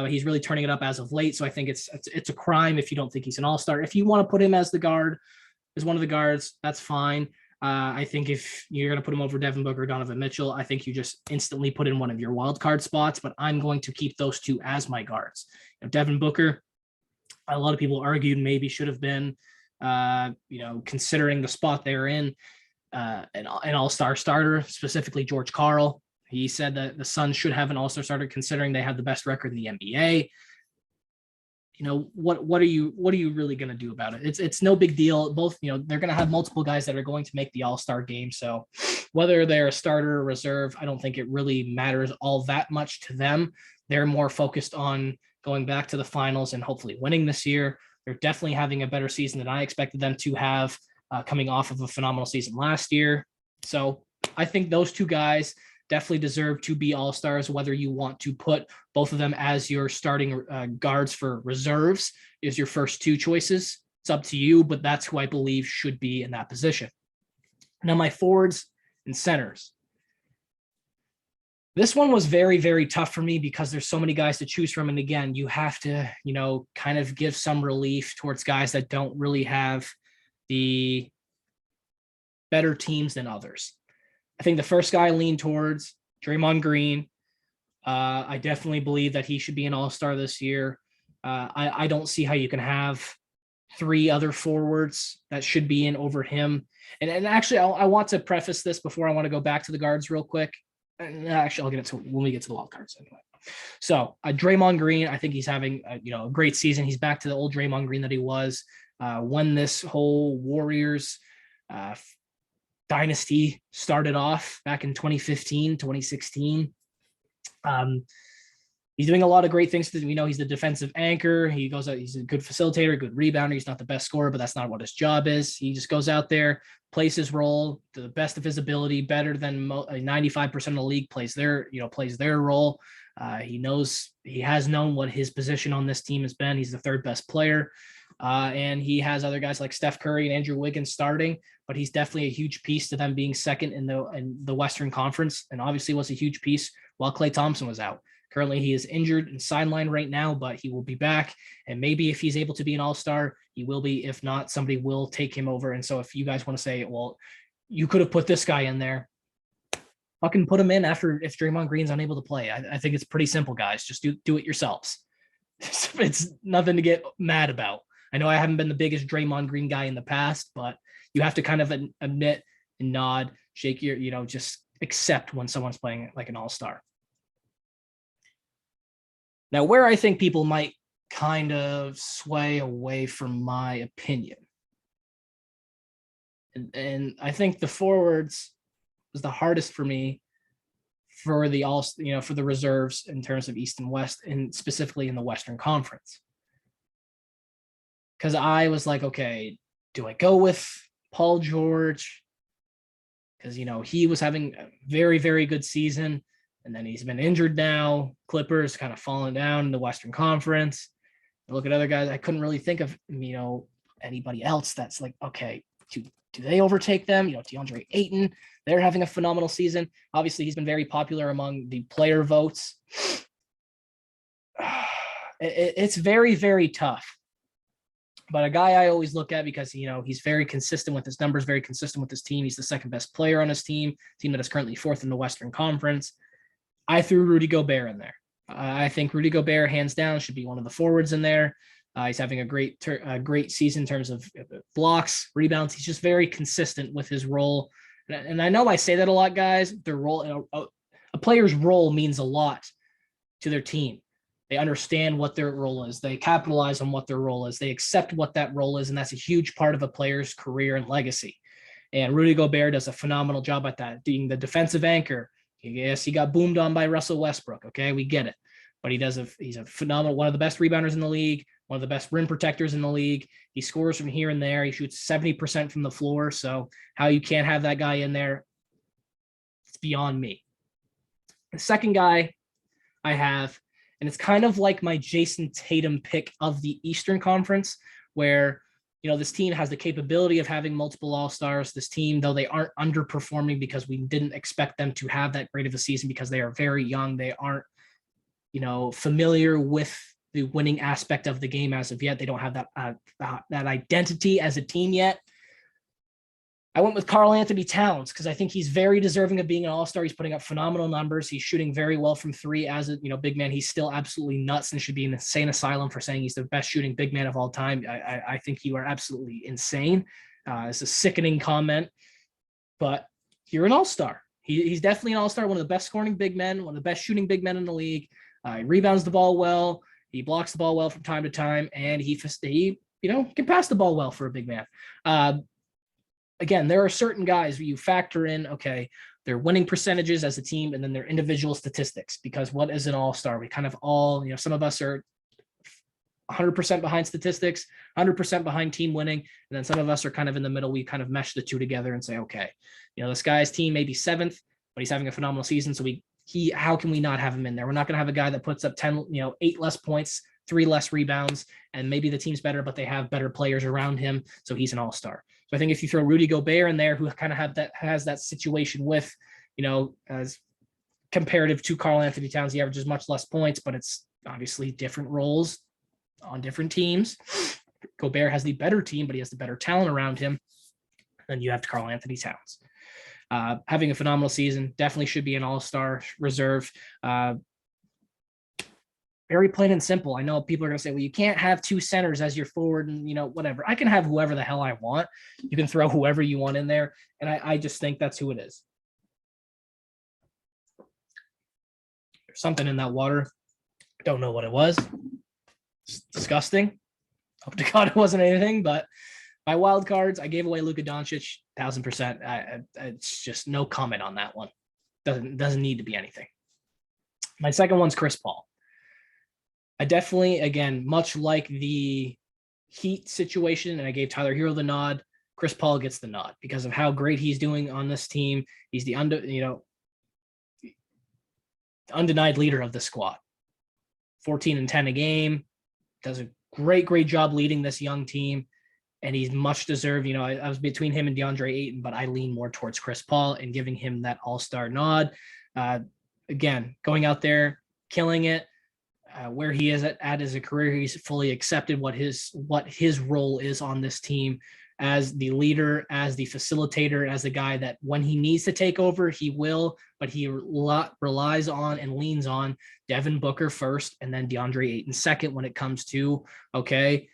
He's really turning it up as of late, so I think it's a crime if you don't think he's an all-star. If you want to put him as one of the guards, that's fine. I think if you're going to put him over Devin Booker or Donovan Mitchell, I think you just instantly put in one of your wild card spots, but I'm going to keep those two as my guards. Devin Booker, a lot of people argued maybe should have been, considering the spot they're in, an all-star starter, specifically George Karl. He said that the Suns should have an all-star starter considering they have the best record in the NBA. What are you really going to do about it? It's no big deal. Both, they're going to have multiple guys that are going to make the all-star game. So whether they're a starter or reserve, I don't think it really matters all that much to them. They're more focused on going back to the finals and hopefully winning this year. They're definitely having a better season than I expected them to have, coming off of a phenomenal season last year. So I think those two guys definitely deserve to be all-stars. Whether you want to put both of them as your starting guards for reserves is your first two choices. It's up to you, but that's who I believe should be in that position. Now, my forwards and centers. This one was very, very tough for me because there's so many guys to choose from. And again, you have to, kind of give some relief towards guys that don't really have the better teams than others. I think the first guy I lean towards, Draymond Green. I definitely believe that he should be an all-star this year. I don't see how you can have three other forwards that should be in over him. And actually, I want to preface this before I want to go back to the guards real quick. And actually, I'll get it to when we get to the wild cards anyway. So Draymond Green, I think he's having a great season. He's back to the old Draymond Green that he was when this whole Warriors dynasty started off back in 2015, 2016. He's doing a lot of great things. He's the defensive anchor. He goes out. He's a good facilitator, good rebounder. He's not the best scorer, but that's not what his job is. He just goes out there, plays his role to the best of his ability, better than 95% of the league plays their role. He has known what his position on this team has been. He's the third best player. And he has other guys like Steph Curry and Andrew Wiggins starting, but he's definitely a huge piece to them being second in the Western Conference, and obviously was a huge piece while Klay Thompson was out. Currently, he is injured and sidelined right now, but he will be back. And maybe if he's able to be an all-star, he will be. If not, somebody will take him over. And so if you guys want to say, well, you could have put this guy in there, fucking put him in if Draymond Green's unable to play. I think it's pretty simple, guys. Just do it yourselves. It's nothing to get mad about. I know I haven't been the biggest Draymond Green guy in the past, but you have to kind of admit and nod, shake your, just accept when someone's playing like an all-star. Now, where I think people might kind of sway away from my opinion, and I think the forwards was the hardest for me for for the reserves in terms of East and West, and specifically in the Western Conference. Because I was like, okay, do I go with Paul George? Because, he was having a very, very good season. And then he's been injured now. Clippers kind of falling down in the Western Conference. I look at other guys. I couldn't really think of, anybody else that's like, okay, do they overtake them? DeAndre Ayton, they're having a phenomenal season. Obviously, he's been very popular among the player votes. It's very, very tough. But a guy I always look at because, he's very consistent with his numbers, very consistent with his team. He's the second best player on his team that is currently fourth in the Western Conference. I threw Rudy Gobert in there. I think Rudy Gobert, hands down, should be one of the forwards in there. He's having a great season in terms of blocks, rebounds. He's just very consistent with his role. And I know I say that a lot, guys. Their role, a player's role means a lot to their team. They understand what their role is. They capitalize on what their role is. They accept what that role is, and that's a huge part of a player's career and legacy. And Rudy Gobert does a phenomenal job at that, being the defensive anchor. Yes, he got boomed on by Russell Westbrook. Okay, we get it. But he's a phenomenal, one of the best rebounders in the league, one of the best rim protectors in the league. He scores from here and there. He shoots 70% from the floor. So how you can't have that guy in there, it's beyond me. The second guy I have, and it's kind of like my Jason Tatum pick of the Eastern Conference, where, this team has the capability of having multiple all-stars. This team, though they aren't underperforming because we didn't expect them to have that great of a season because they are very young. They aren't, familiar with the winning aspect of the game as of yet. They don't have that identity as a team yet. I went with Karl-Anthony Towns because I think he's very deserving of being an all-star. He's putting up phenomenal numbers. He's shooting very well from three as a big man. He's still absolutely nuts and should be in an insane asylum for saying he's the best shooting big man of all time. I think you are absolutely insane. It's a sickening comment, but you're an all-star. He's definitely an all-star, one of the best scoring big men, one of the best shooting big men in the league. He rebounds the ball well. He blocks the ball well from time to time, and he can pass the ball well for a big man. Again, there are certain guys where you factor in, okay, their winning percentages as a team and then their individual statistics, because what is an all-star? We kind of all, some of us are 100% behind statistics, 100% behind team winning. And then some of us are kind of in the middle. We kind of mesh the two together and say, okay, this guy's team may be seventh, but he's having a phenomenal season. So how can we not have him in there? We're not going to have a guy that puts up 8 less points, 3 less rebounds, and maybe the team's better, but they have better players around him. So he's an all-star. So I think if you throw Rudy Gobert in there, who kind of has that situation with, as comparative to Karl-Anthony Towns, he averages much less points, but it's obviously different roles on different teams. Gobert has the better team, but he has the better talent around him. Then you have Karl-Anthony Towns. Having a phenomenal season, definitely should be an all-star reserve. Very plain and simple. I know people are going to say, well, you can't have 2 centers as your forward and, whatever. I can have whoever the hell I want. You can throw whoever you want in there. And I just think that's who it is. There's something in that water. Don't know what it was. It's disgusting. Hope to God it wasn't anything, but my wild cards, I gave away Luka Doncic, 1,000%. It's just no comment on that one. Doesn't need to be anything. My second one's Chris Paul. I definitely, again, much like the Heat situation, and I gave Tyler Hero the nod, Chris Paul gets the nod because of how great he's doing on this team. He's the undenied leader of the squad. 14 and 10 a game, does a great job leading this young team, and he's much deserved. I was between him and DeAndre Ayton, but I lean more towards Chris Paul and giving him that all-star nod. Again, going out there, killing it. Where he is at as a career, he's fully accepted what his role is on this team as the leader, as the facilitator, as the guy that when he needs to take over, he will, but he relies on and leans on Devin Booker first and then DeAndre Ayton second when it comes to, okay,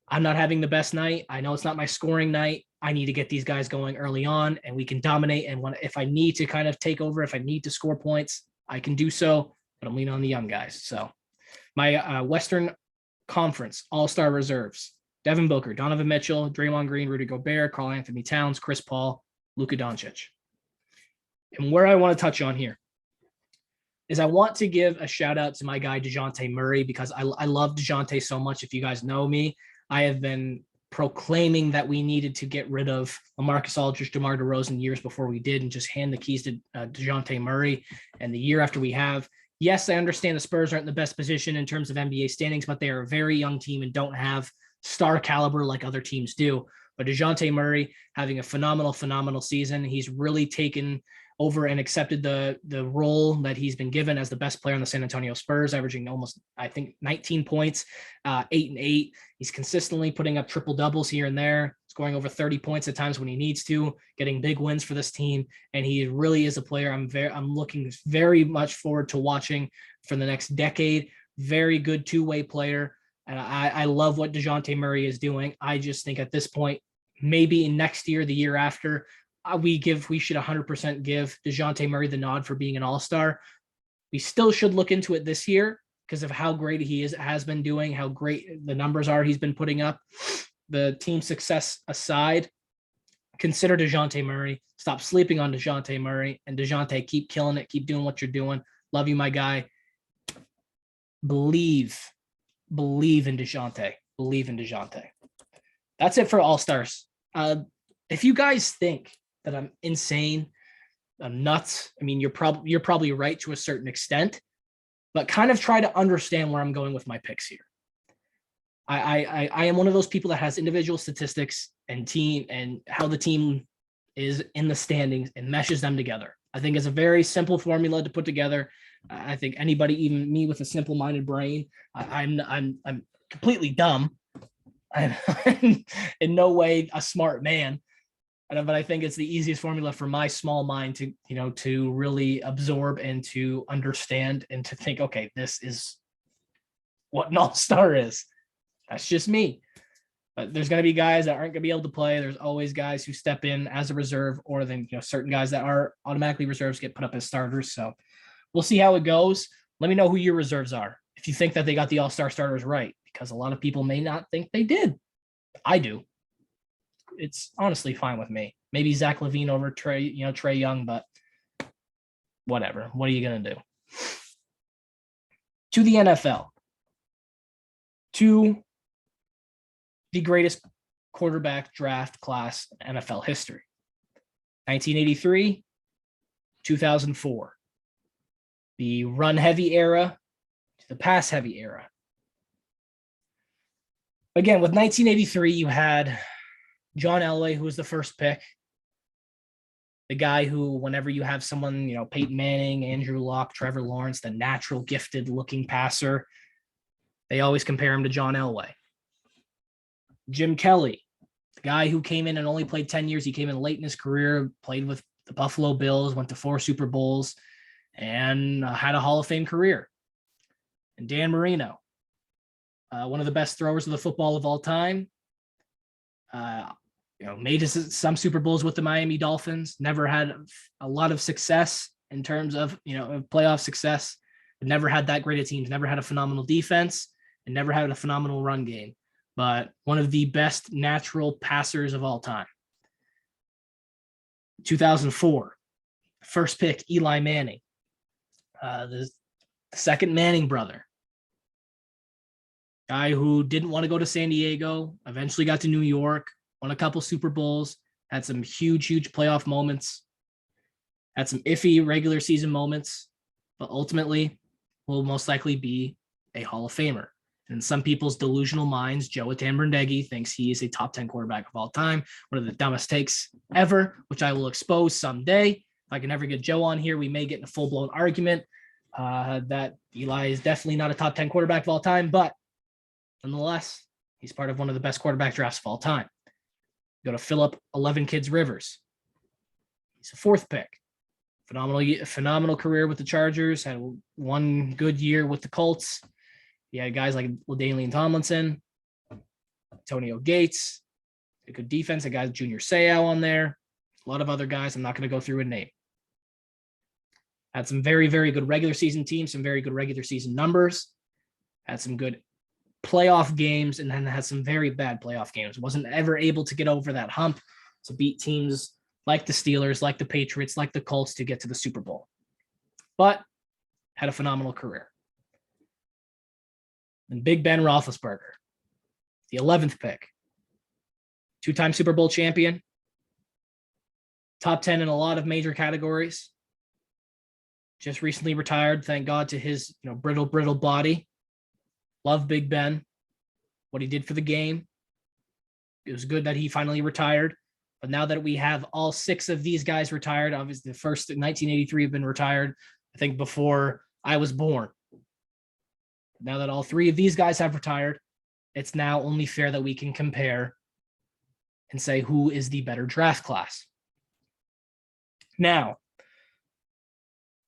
I'm not having the best night. I know it's not my scoring night. I need to get these guys going early on and we can dominate. And if I need to kind of take over, if I need to score points, I can do so, but I'm leaning on the young guys. So my Western Conference All-Star reserves: Devin Booker, Donovan Mitchell, Draymond Green, Rudy Gobert, Karl-Anthony Towns, Chris Paul, Luka Doncic. And where I want to touch on here is I want to give a shout out to my guy DeJounte Murray because I love DeJounte so much. If you guys know me, I have been proclaiming that we needed to get rid of LaMarcus Aldridge, DeMar DeRozan years before we did and just hand the keys to DeJounte Murray. And the year after we have, yes, I understand the Spurs aren't in the best position in terms of NBA standings, but they are a very young team and don't have star caliber like other teams do. But DeJounte Murray having a phenomenal season. He's really taken over and accepted the role that he's been given as the best player on the San Antonio Spurs, averaging almost, I think, 19 points, 8 and 8. He's consistently putting up triple doubles here and there, scoring over 30 points at times when he needs to, getting big wins for this team. And he really is a player I'm looking very much forward to watching for the next decade. Very good two-way player. And I love what DeJounte Murray is doing. I just think at this point, maybe next year, the year after, we should 100% give DeJounte Murray the nod for being an all-star. We still should look into it this year because of how great he has been doing, how great the numbers are he's been putting up. The team success aside, consider DeJounte Murray. Stop sleeping on DeJounte Murray. And DeJounte, keep killing it. Keep doing what you're doing. Love you, my guy. Believe in DeJounte. Believe in DeJounte. That's it for all-stars. If you guys think that I'm insane, I'm nuts, I mean, you're probably right to a certain extent, but kind of try to understand where I'm going with my picks here. I am one of those people that has individual statistics and team and how the team is in the standings and meshes them together. I think it's a very simple formula to put together. I think anybody, even me with a simple-minded brain, I'm completely dumb. I'm in no way a smart man. But I think it's the easiest formula for my small mind to really absorb and to understand and to think, okay, this is what an all-star is. That's just me. But there's going to be guys that aren't going to be able to play. There's always guys who step in as a reserve, or then certain guys that are automatically reserves get put up as starters. So we'll see how it goes. Let me know who your reserves are if you think that they got the all-star starters right, because a lot of people may not think they did. I do. It's honestly fine with me. Maybe Zach LaVine over Trey Young, but whatever. What are you going to do? To the NFL. To the greatest quarterback draft class in NFL history. 1983, 2004. The run-heavy era to the pass-heavy era. Again, with 1983, you had John Elway, who was the first pick. The guy who, whenever you have someone, Peyton Manning, Andrew Luck, Trevor Lawrence, the natural gifted looking passer, they always compare him to John Elway. Jim Kelly, the guy who came in and only played 10 years. He came in late in his career, played with the Buffalo Bills, went to 4 Super Bowls, and had a Hall of Fame career. And Dan Marino, one of the best throwers of the football of all time. Made some Super Bowls with the Miami Dolphins, never had a lot of success in terms of, playoff success, but never had that great of teams, never had a phenomenal defense, and never had a phenomenal run game, but one of the best natural passers of all time. 2004, first pick, Eli Manning, the second Manning brother. Guy who didn't want to go to San Diego, eventually got to New York, won a couple Super Bowls, had some huge playoff moments, had some iffy regular season moments, but ultimately will most likely be a Hall of Famer. And in some people's delusional minds, Joe Brandegi thinks he is a top 10 quarterback of all time, one of the dumbest takes ever, which I will expose someday. If I can ever get Joe on here, we may get in a full-blown argument that Eli is definitely not a top 10 quarterback of all time, but nonetheless, he's part of one of the best quarterback drafts of all time. Go to Philip 11 Kids Rivers. He's a fourth pick. Phenomenal career with the Chargers. Had one good year with the Colts. He had guys like LaDainian Tomlinson, Antonio Gates, a good defense. A guy Junior Seau on there. A lot of other guys I'm not going to go through and name. Had some very, very good regular season teams, some very good regular season numbers. Had some good playoff games, and then had some very bad playoff games. Wasn't ever able to get over that hump to beat teams like the Steelers, like the Patriots, like the Colts to get to the Super Bowl. But had a phenomenal career. And Big Ben Roethlisberger, the 11th pick, 2-time Super Bowl champion, top 10 in a lot of major categories. Just recently retired, thank God, to his brittle body. Love Big Ben, what he did for the game. It was good that he finally retired. But now that we have all 6 of these guys retired, obviously the first in 1983 have been retired, I think before I was born. Now that all 3 of these guys have retired, it's now only fair that we can compare and say who is the better draft class. Now,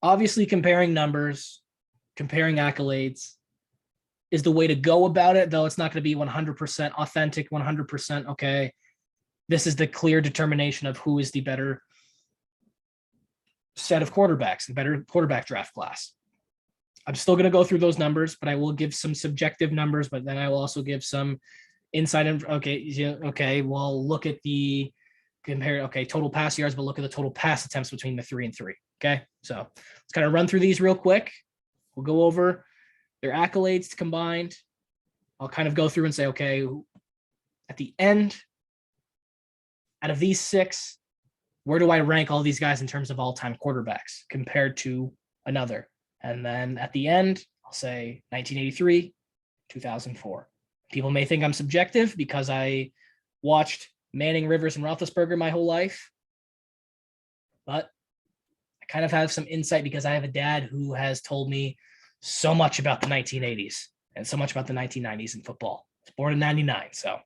obviously comparing numbers, comparing accolades is the way to go about it, though it's not going to be 100% authentic, 100% okay. This is the clear determination of who is the better set of quarterbacks, the better quarterback draft class. I'm still going to go through those numbers, but I will give some subjective numbers, but then I will also give some insight. Okay, well, look at the total pass yards, but look at the total pass attempts between the 3 and 3. Okay, so let's kind of run through these real quick. We'll go over their accolades combined. I'll kind of go through and say, okay, at the end, out of these 6, where do I rank all these guys in terms of all-time quarterbacks compared to another? And then at the end, I'll say 1983, 2004. People may think I'm subjective because I watched Manning, Rivers, and Roethlisberger my whole life. But I kind of have some insight because I have a dad who has told me so much about the 1980s and so much about the 1990s in football. I was born in 99, so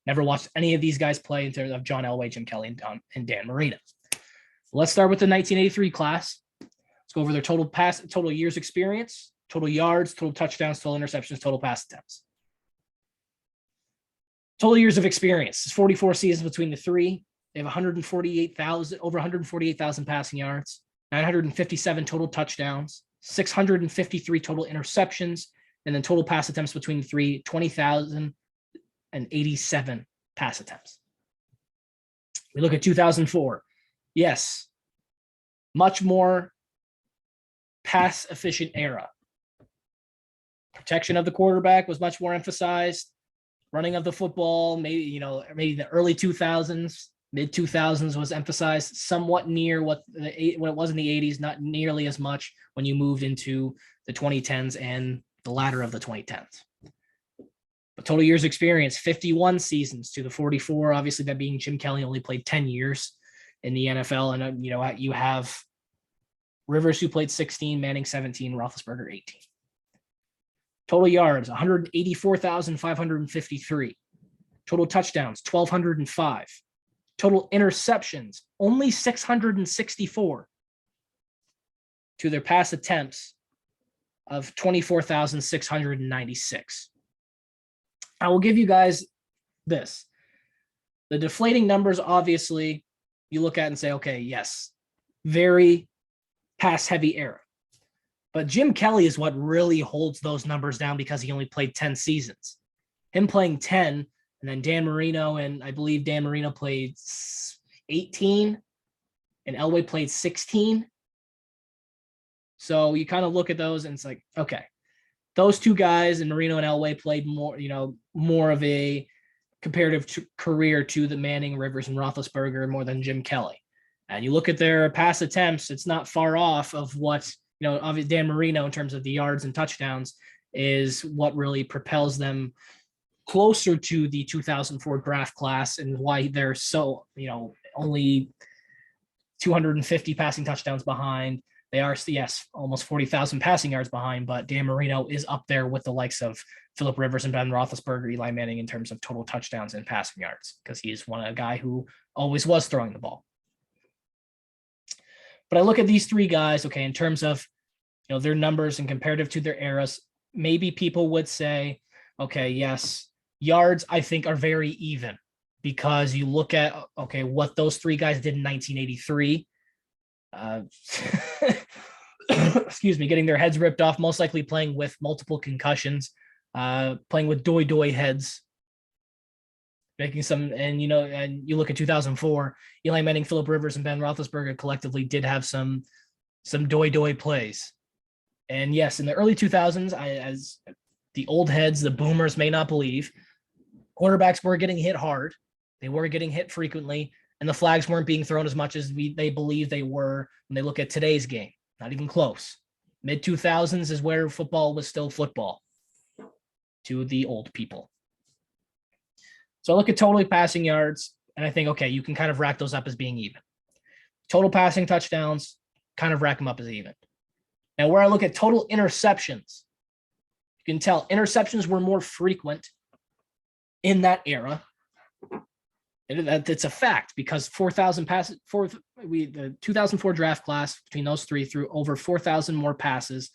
never watched any of these guys play in terms of John Elway, Jim Kelly, and Dan Marino. Let's start with the 1983 class. Let's go over their total years experience, total yards, total touchdowns, total interceptions, total pass attempts. Total years of experience is 44 seasons between the 3. They have over 148,000 passing yards, 957 total touchdowns, 653 total interceptions, and then total pass attempts between the 3, 20,087 pass attempts. We look at 2004. Yes, much more pass efficient era. Protection of the quarterback was much more emphasized. Running of the football, maybe the early 2000s, mid 2000s was emphasized somewhat near what it was in the 80s, not nearly as much when you moved into the 2010s and the latter of the 2010s. But total years experience, 51 seasons to the 44. Obviously, that being Jim Kelly only played 10 years in the NFL, and you have Rivers who played 16, Manning 17, Roethlisberger 18. Total yards, 184,553. Total touchdowns, 1,205. Total interceptions, only 664. To their pass attempts of 24,696. I will give you guys this. The deflating numbers, obviously, you look at and say, okay, yes, very pass-heavy era. But Jim Kelly is what really holds those numbers down because he only played 10 seasons. Him playing 10, and then Dan Marino, and I believe Dan Marino played 18, and Elway played 16. So you kind of look at those, and it's like, okay, those 2 guys, and Marino and Elway played more of a comparative career to the Manning, Rivers, and Roethlisberger more than Jim Kelly. And you look at their pass attempts, it's not far off of what, obviously Dan Marino in terms of the yards and touchdowns is what really propels them closer to the 2004 draft class and why they're so, only 250 passing touchdowns behind. They are, yes, almost 40,000 passing yards behind, but Dan Marino is up there with the likes of Philip Rivers and Ben Roethlisberger, Eli Manning in terms of total touchdowns and passing yards because he's a guy who always was throwing the ball. But I look at these 3 guys, okay, in terms of their numbers and comparative to their eras, maybe people would say, okay, yes, yards I think are very even because you look at, okay, what those 3 guys did in 1983. Excuse me, getting their heads ripped off, most likely playing with multiple concussions, playing with doy heads, making some, and you look at 2004, Eli Manning, Philip Rivers, and Ben Roethlisberger collectively did have some doy plays. And yes, in the early 2000s, as the old heads, the boomers may not believe, quarterbacks were getting hit hard. They were getting hit frequently, and the flags weren't being thrown as much as they believe they were when they look at today's game. Not even close. Mid 2000s is where football was still football to the old people. So I look at total passing yards. and I think, okay, you can kind of rack those up as being even. Total passing touchdowns, kind of rack them up as even. Now, where I look at total interceptions, you can tell interceptions were more frequent in that era. It's a fact because 4,000 passes, the 2004 draft class between those three threw over 4,000 more passes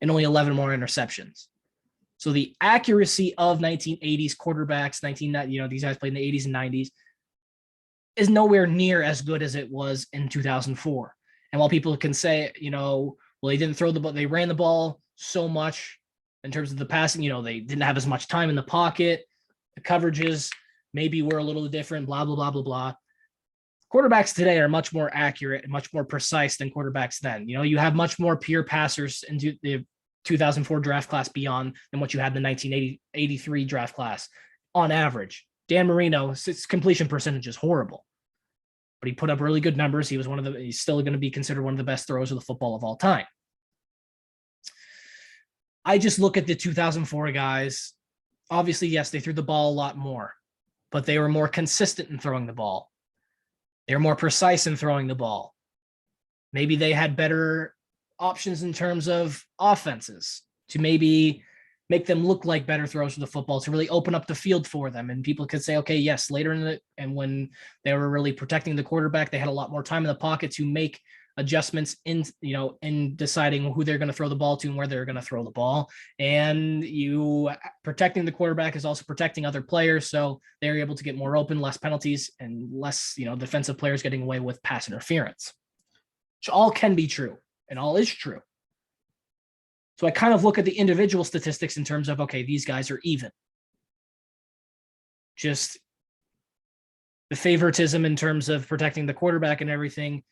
and only 11 more interceptions. So the accuracy of 1980s quarterbacks, these guys played in the 80s and 90s, is nowhere near as good as it was in 2004. And while people can say, well, they didn't throw the ball, they ran the ball so much in terms of the passing, they didn't have as much time in the pocket, the coverages maybe were a little different, blah, blah, blah, blah, blah. Quarterbacks today are much more accurate and much more precise than quarterbacks then. You have much more pure passers into the 2004 draft class beyond than what you had in the 1983 draft class on average. Dan Marino, his completion percentage is horrible, but he put up really good numbers. He's still going to be considered one of the best throwers of the football of all time. I just look at the 2004 guys. Obviously, yes, they threw the ball a lot more, but they were more consistent in throwing the ball. They were more precise in throwing the ball. Maybe they had better options in terms of offenses to maybe make them look like better throws for the football, to really open up the field for them. And people could say, okay, yes, later and when they were really protecting the quarterback, they had a lot more time in the pocket to make adjustments in deciding who they're going to throw the ball to and where they're going to throw the ball. And protecting the quarterback is also protecting other players. So they're able to get more open, less penalties, and less, defensive players getting away with pass interference, which all can be true and all is true. So I kind of look at the individual statistics in terms of, okay, these guys are even. Just the favoritism in terms of protecting the quarterback and everything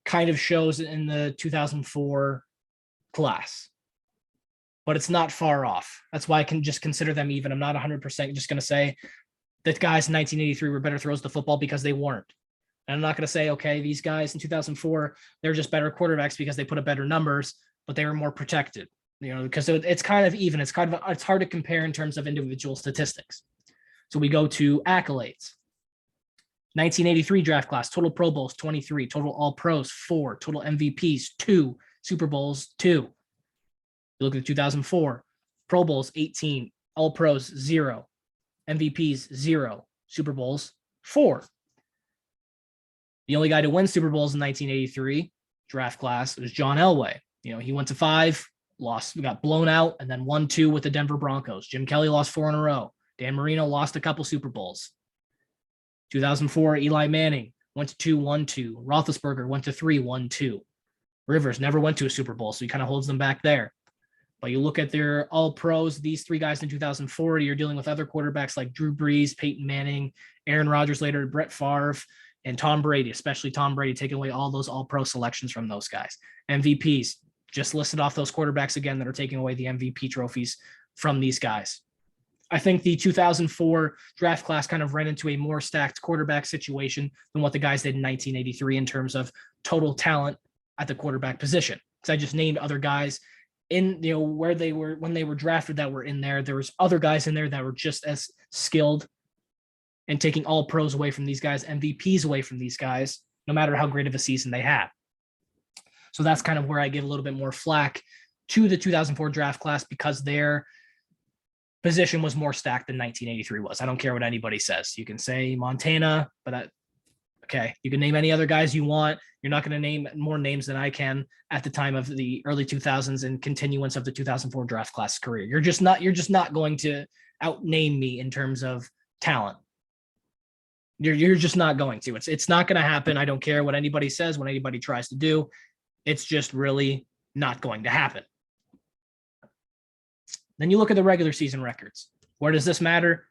kind of shows in the 2004 class, but it's not far off. That's why I can just consider them even. I'm not 100% just going to say that guys in 1983 were better throws to football because they weren't. And I'm not going to say, okay, these guys in 2004, they're just better quarterbacks because they put up better numbers, but they were more protected, because it's kind of even. It's hard to compare in terms of individual statistics. So we go to accolades. 1983 draft class, total Pro Bowls, 23, total All Pros, 4, total MVPs, 2, Super Bowls, 2. You look at 2004, Pro Bowls, 18, All Pros, 0, MVPs, 0, Super Bowls, 4. The only guy to win Super Bowls in 1983 draft class was John Elway. He went to 5, got blown out, and then won 2 with the Denver Broncos. Jim Kelly lost 4 in a row. Dan Marino lost a couple Super Bowls. 2004, Eli Manning went to 2, won 2. Roethlisberger went to 3, won 2. Rivers never went to a Super Bowl, so he kind of holds them back there. But you look at their all-pros, these 3 guys in 2004, you're dealing with other quarterbacks like Drew Brees, Peyton Manning, Aaron Rodgers later, Brett Favre, and Tom Brady, especially Tom Brady, taking away all those all-pro selections from those guys. MVPs, just listed off those quarterbacks again that are taking away the MVP trophies from these guys. I think the 2004 draft class kind of ran into a more stacked quarterback situation than what the guys did in 1983 in terms of total talent at the quarterback position. Because I just named other guys in, where they were when they were drafted that were in there. There was other guys in there that were just as skilled, and taking all pros away from these guys, MVPs away from these guys, no matter how great of a season they had. So that's kind of where I give a little bit more flack to the 2004 draft class, because their position was more stacked than 1983 was. I don't care what anybody says. You can say Montana, but okay, you can name any other guys you want. You're not going to name more names than I can at the time of the early 2000s and continuance of the 2004 draft class career. You're just not going to outname me in terms of talent. You're just not going to. It's not going to happen. I don't care what anybody says, what anybody tries to do. It's just really not going to happen. Then you look at the regular season records. Where does this matter?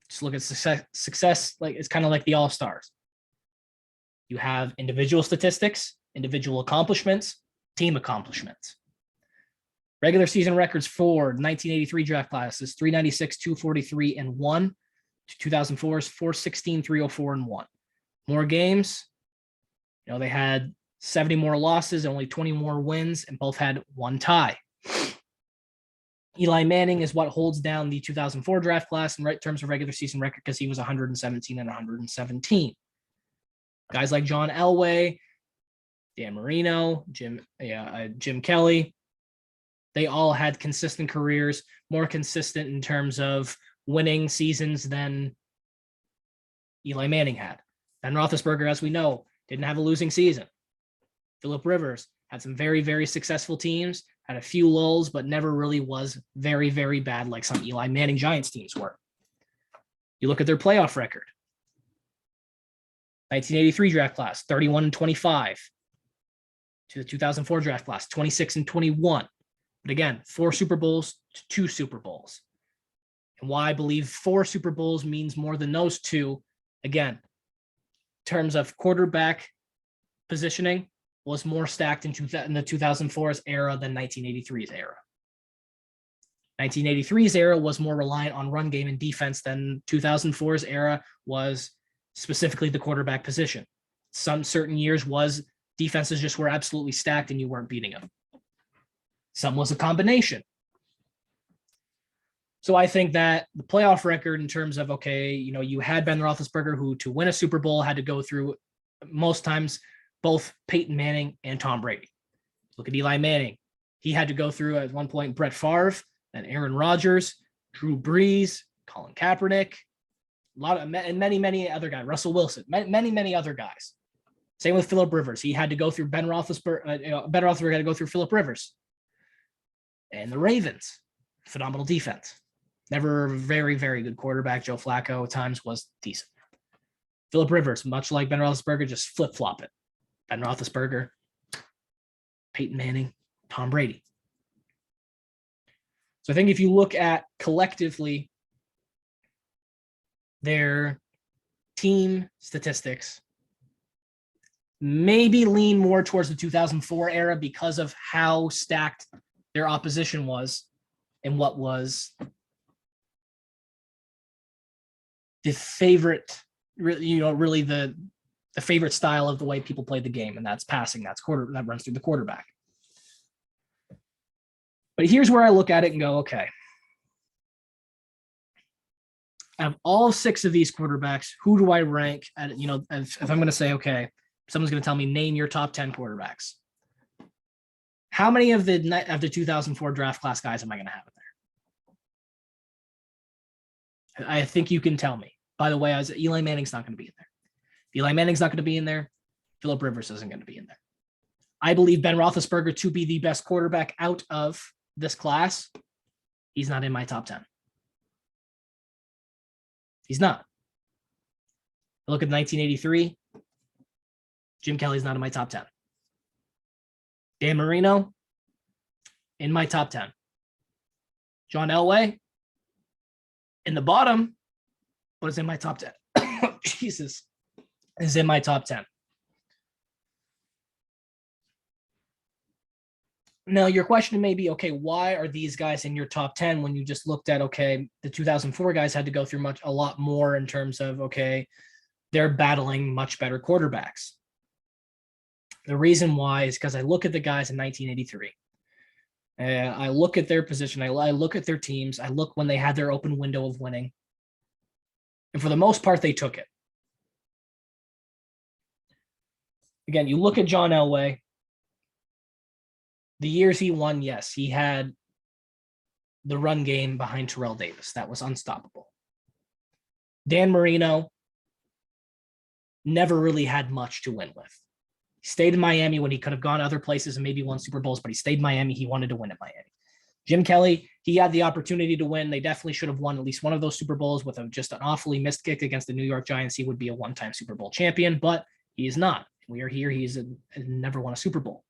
Just look at success. Like, it's kind of like the All-Stars. You have individual statistics, individual accomplishments, team accomplishments. Regular season records for 1983 draft classes: 396, 243, and 1. 2004's 416, 304, and 1. More games. They had 70 more losses and only 20 more wins, and both had 1 tie. Eli Manning is what holds down the 2004 draft class in terms of regular season record because he was 117 and 117. Guys like John Elway, Dan Marino, Jim Kelly, they all had consistent careers, more consistent in terms of winning seasons than Eli Manning had. Ben Roethlisberger, as we know, didn't have a losing season. Phillip Rivers had some very, very successful teams, had a few lulls, but never really was very, very bad like some Eli Manning Giants teams were. You look at their playoff record. 1983 draft class, 31 and 25. To the 2004 draft class, 26 and 21. But again, 4 Super Bowls to 2 Super Bowls. And why I believe 4 Super Bowls means more than those 2, again, in terms of quarterback positioning, was more stacked in the 2004's era than 1983's era. 1983's era was more reliant on run game and defense than 2004's era was specifically the quarterback position. Some certain years was defenses just were absolutely stacked and you weren't beating them. Some was a combination. So I think that the playoff record in terms of, okay, you had Ben Roethlisberger who to win a Super Bowl had to go through most times both Peyton Manning and Tom Brady. Look at Eli Manning. He had to go through at one point Brett Favre, then Aaron Rodgers, Drew Brees, Colin Kaepernick, and many other guys, Russell Wilson, many other guys. Same with Phillip Rivers. He had to go through Ben Roethlisberger. Ben Roethlisberger had to go through Phillip Rivers. And the Ravens, phenomenal defense. Never a very, very good quarterback. Joe Flacco at times was decent. Phillip Rivers, much like Ben Roethlisberger, just flip-flop it. Ben Roethlisberger, Peyton Manning, Tom Brady. So I think if you look at collectively their team statistics, maybe lean more towards the 2004 era because of how stacked their opposition was and what was the favorite, really the favorite style of the way people played the game, and that's passing. That runs through the quarterback. But here's where I look at it and go, okay, out of all 6 of these quarterbacks, who do I rank at, if I'm going to say, okay, someone's going to tell me, name your top 10 quarterbacks. How many of the 2004 draft class guys am I going to have in there? I think you can tell me. By the way, Eli Manning's not going to be in there. Eli Manning's not going to be in there. Phillip Rivers isn't going to be in there. I believe Ben Roethlisberger to be the best quarterback out of this class. He's not in my top 10. He's not. Look at 1983. Jim Kelly's not in my top 10. Dan Marino, in my top 10. John Elway, in the bottom, but is in my top 10. Jesus, is in my top 10. Now, your question may be, okay, why are these guys in your top 10 when you just looked at, okay, the 2004 guys had to go through a lot more in terms of, okay, they're battling much better quarterbacks. The reason why is because I look at the guys in 1983. I look at their position. I look at their teams. I look when they had their open window of winning. And for the most part, they took it. Again, you look at John Elway. The years he won, yes, he had the run game behind Terrell Davis. That was unstoppable. Dan Marino never really had much to win with. He stayed in Miami when he could have gone other places and maybe won Super Bowls, but he stayed in Miami. He wanted to win in Miami. Jim Kelly, he had the opportunity to win. They definitely should have won at least one of those Super Bowls with just an awfully missed kick against the New York Giants. He would be a one-time Super Bowl champion, but he is not. We are here. He's never won a Super Bowl.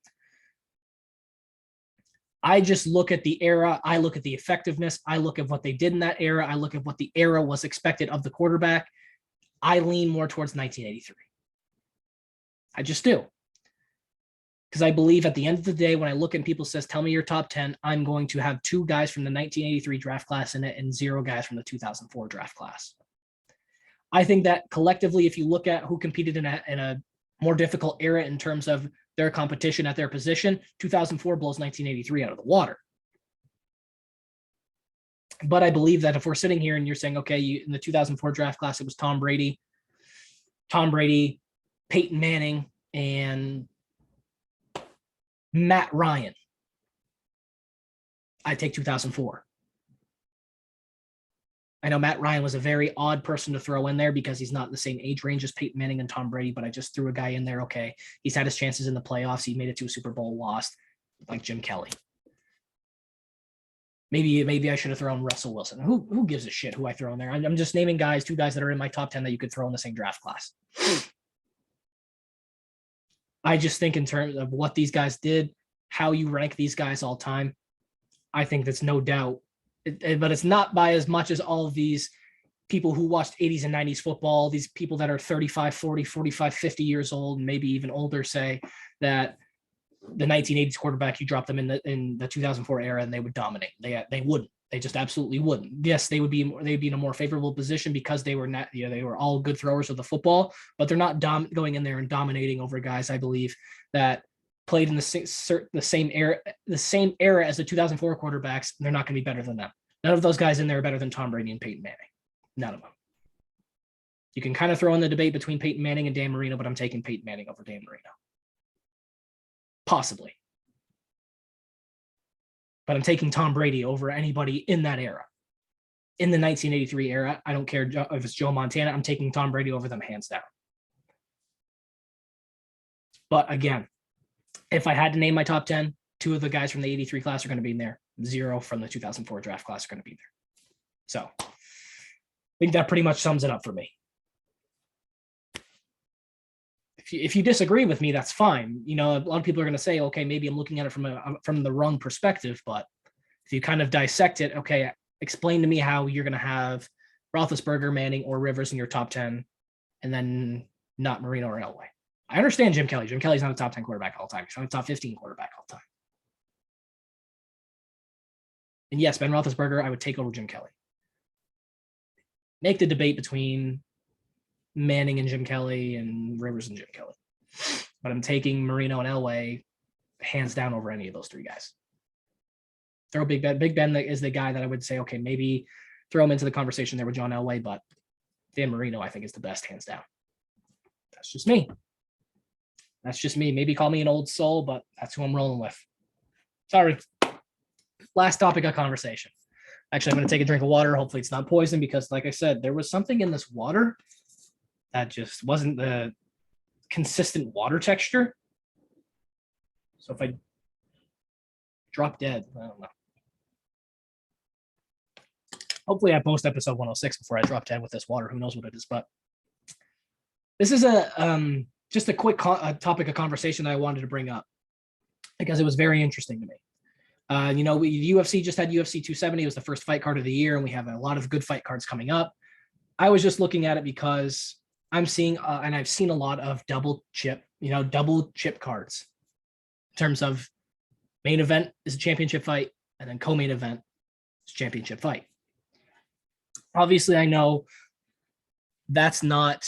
I just look at the era. I look at the effectiveness. I look at what they did in that era. I look at what the era was expected of the quarterback. I lean more towards 1983. I just do. Because I believe at the end of the day, when I look and people says, tell me your top 10, I'm going to have 2 guys from the 1983 draft class in it and 0 guys from the 2004 draft class. I think that collectively, if you look at who competed in a more difficult era in terms of their competition at their position, 2004 blows 1983 out of the water. But I believe that if we're sitting here and you're saying, okay, in the 2004 draft class, it was Tom Brady, Peyton Manning, and Matt Ryan, I take 2004. I know Matt Ryan was a very odd person to throw in there because he's not in the same age range as Peyton Manning and Tom Brady, but I just threw a guy in there. Okay, he's had his chances in the playoffs. He made it to a Super Bowl, lost, like Jim Kelly. Maybe I should have thrown Russell Wilson. Who gives a shit who I throw in there? I'm just naming guys, 2 guys that are in my top 10 that you could throw in the same draft class. I just think in terms of what these guys did, how you rank these guys all time, I think that's no doubt. But it's not by as much as all of these people who watched 80s and 90s football, these people that are 35, 40, 45, 50 years old, and maybe even older, say that the 1980s quarterback, you drop them in the 2004 era and they would dominate. They wouldn't. They just absolutely wouldn't. Yes, they'd be in a more favorable position because they were not, they were all good throwers of the football, but they're not going in there and dominating over guys, I believe, that played in the same era as the 2004 quarterbacks. They're not going to be better than them. None of those guys in there are better than Tom Brady and Peyton Manning. None of them. You can kind of throw in the debate between Peyton Manning and Dan Marino, but I'm taking Peyton Manning over Dan Marino. Possibly. But I'm taking Tom Brady over anybody in that era. In the 1983 era, I don't care if it's Joe Montana, I'm taking Tom Brady over them hands down. But again, if I had to name my top 10, 2 of the guys from the 83 class are going to be in there. 0 from the 2004 draft class are going to be there. So I think that pretty much sums it up for me. If you disagree with me, that's fine. A lot of people are going to say, okay, maybe I'm looking at it from the wrong perspective. But if you kind of dissect it, okay, explain to me how you're going to have Roethlisberger, Manning, or Rivers in your top 10, and then not Marino or Elway. I understand Jim Kelly. Jim Kelly's not a top 10 quarterback all time. He's not a top 15 quarterback all time. And yes, Ben Roethlisberger, I would take over Jim Kelly. Make the debate between Manning and Jim Kelly and Rivers and Jim Kelly. But I'm taking Marino and Elway hands down over any of those 3 guys. Throw Big Ben. Big Ben is the guy that I would say, okay, maybe throw him into the conversation there with John Elway, but Dan Marino, I think, is the best hands down. That's just me. Maybe call me an old soul, but that's who I'm rolling with. Sorry. Last topic of conversation. Actually, I'm going to take a drink of water. Hopefully it's not poison because, like I said, there was something in this water that just wasn't the consistent water texture. So if I drop dead, I don't know. Hopefully I post episode 106 before I drop dead with this water. Who knows what it is, but this is just a quick topic of conversation that I wanted to bring up because it was very interesting to me. UFC just had UFC 270. It was the first fight card of the year, and we have a lot of good fight cards coming up. I was just looking at it because I'm seeing, and I've seen a lot of double chip cards in terms of main event is a championship fight, and then co-main event is a championship fight. Obviously, I know that's not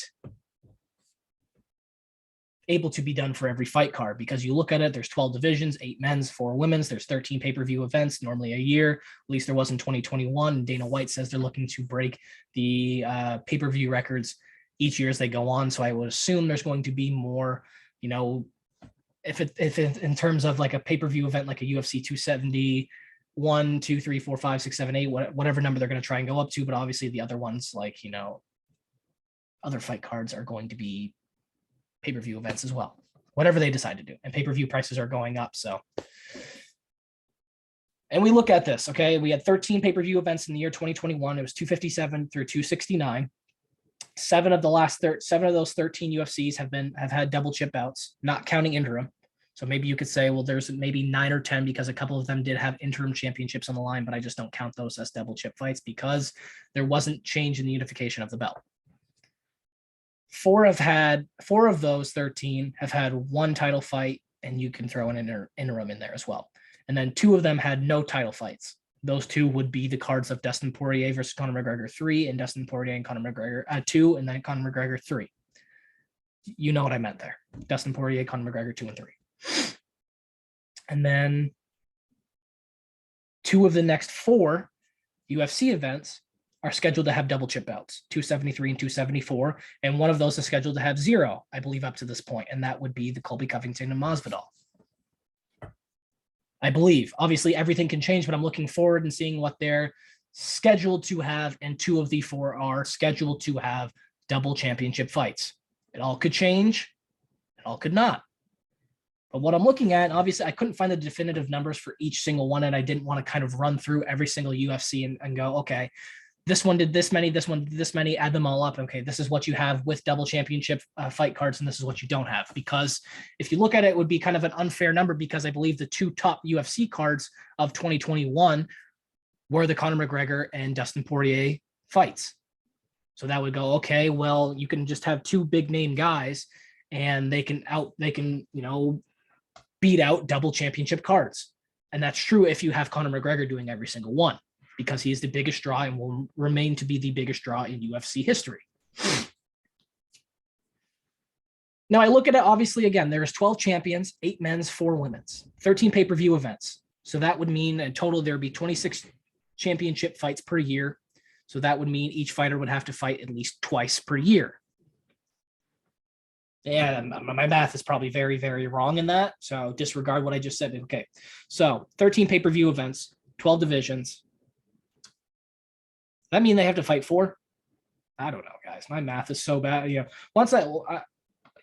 able to be done for every fight card because you look at it, there's 12 divisions, 8 men's, 4 women's, there's 13 pay-per-view events, normally a year, at least there was in 2021. Dana White says they're looking to break the pay-per-view records each year as they go on. So I would assume there's going to be more, if it in terms of like a pay-per-view event, like a UFC 270, 1, 2, 3, 4, 5, 6, 7, 8, whatever number they're going to try and go up to. But obviously the other ones, like, other fight cards are going to be pay-per-view events as well, whatever they decide to do. And pay-per-view prices are going up. So, and we look at this, okay, we had 13 pay-per-view events in the year 2021. It was 257 through 269. 7 of those 13 UFCs have had double chip bouts, not counting interim. So maybe you could say, well, there's maybe 9 or 10 because a couple of them did have interim championships on the line, but I just don't count those as double chip fights because there wasn't change in the unification of the belt. 4 of those 13 have had 1 title fight, and you can throw an interim in there as well. And then 2 of them had no title fights. Those 2 would be the cards of Dustin Poirier versus Conor McGregor 3, and Dustin Poirier and Conor McGregor 2, and then Conor McGregor 3. You know what I meant there. Dustin Poirier, Conor McGregor 2 and 3. And then 2 of the next 4 UFC events are scheduled to have double chip bouts, 273 and 274. And one of those is scheduled to have 0, I believe, up to this point. And that would be the Colby Covington and Masvidal. I believe. Obviously, everything can change, but I'm looking forward and seeing what they're scheduled to have. And 2 of the 4 are scheduled to have double championship fights. It all could change. It all could not. But what I'm looking at, obviously, I couldn't find the definitive numbers for each single one, and I didn't want to kind of run through every single UFC and go, okay, this one did this many, this one did this many, add them all up. Okay, this is what you have with double championship fight cards, and this is what you don't have. Because if you look at it, it would be kind of an unfair number, because I believe the 2 top UFC cards of 2021 were the Conor McGregor and Dustin Poirier fights. So that would go, okay, well, you can just have 2 big name guys, and they can beat out double championship cards. And that's true if you have Conor McGregor doing every single one, because he is the biggest draw and will remain to be the biggest draw in UFC history. Now I look at it, obviously, again, there's 12 champions, 8 men's, 4 women's, 13 pay-per-view events. So that would mean in total, there'd be 26 championship fights per year. So that would mean each fighter would have to fight at least twice per year. Yeah, my math is probably very, very wrong in that. So disregard what I just said. Okay. So 13 pay-per-view events, 12 divisions. Does that mean they have to fight 4? I don't know, guys. My math is so bad. Once I'll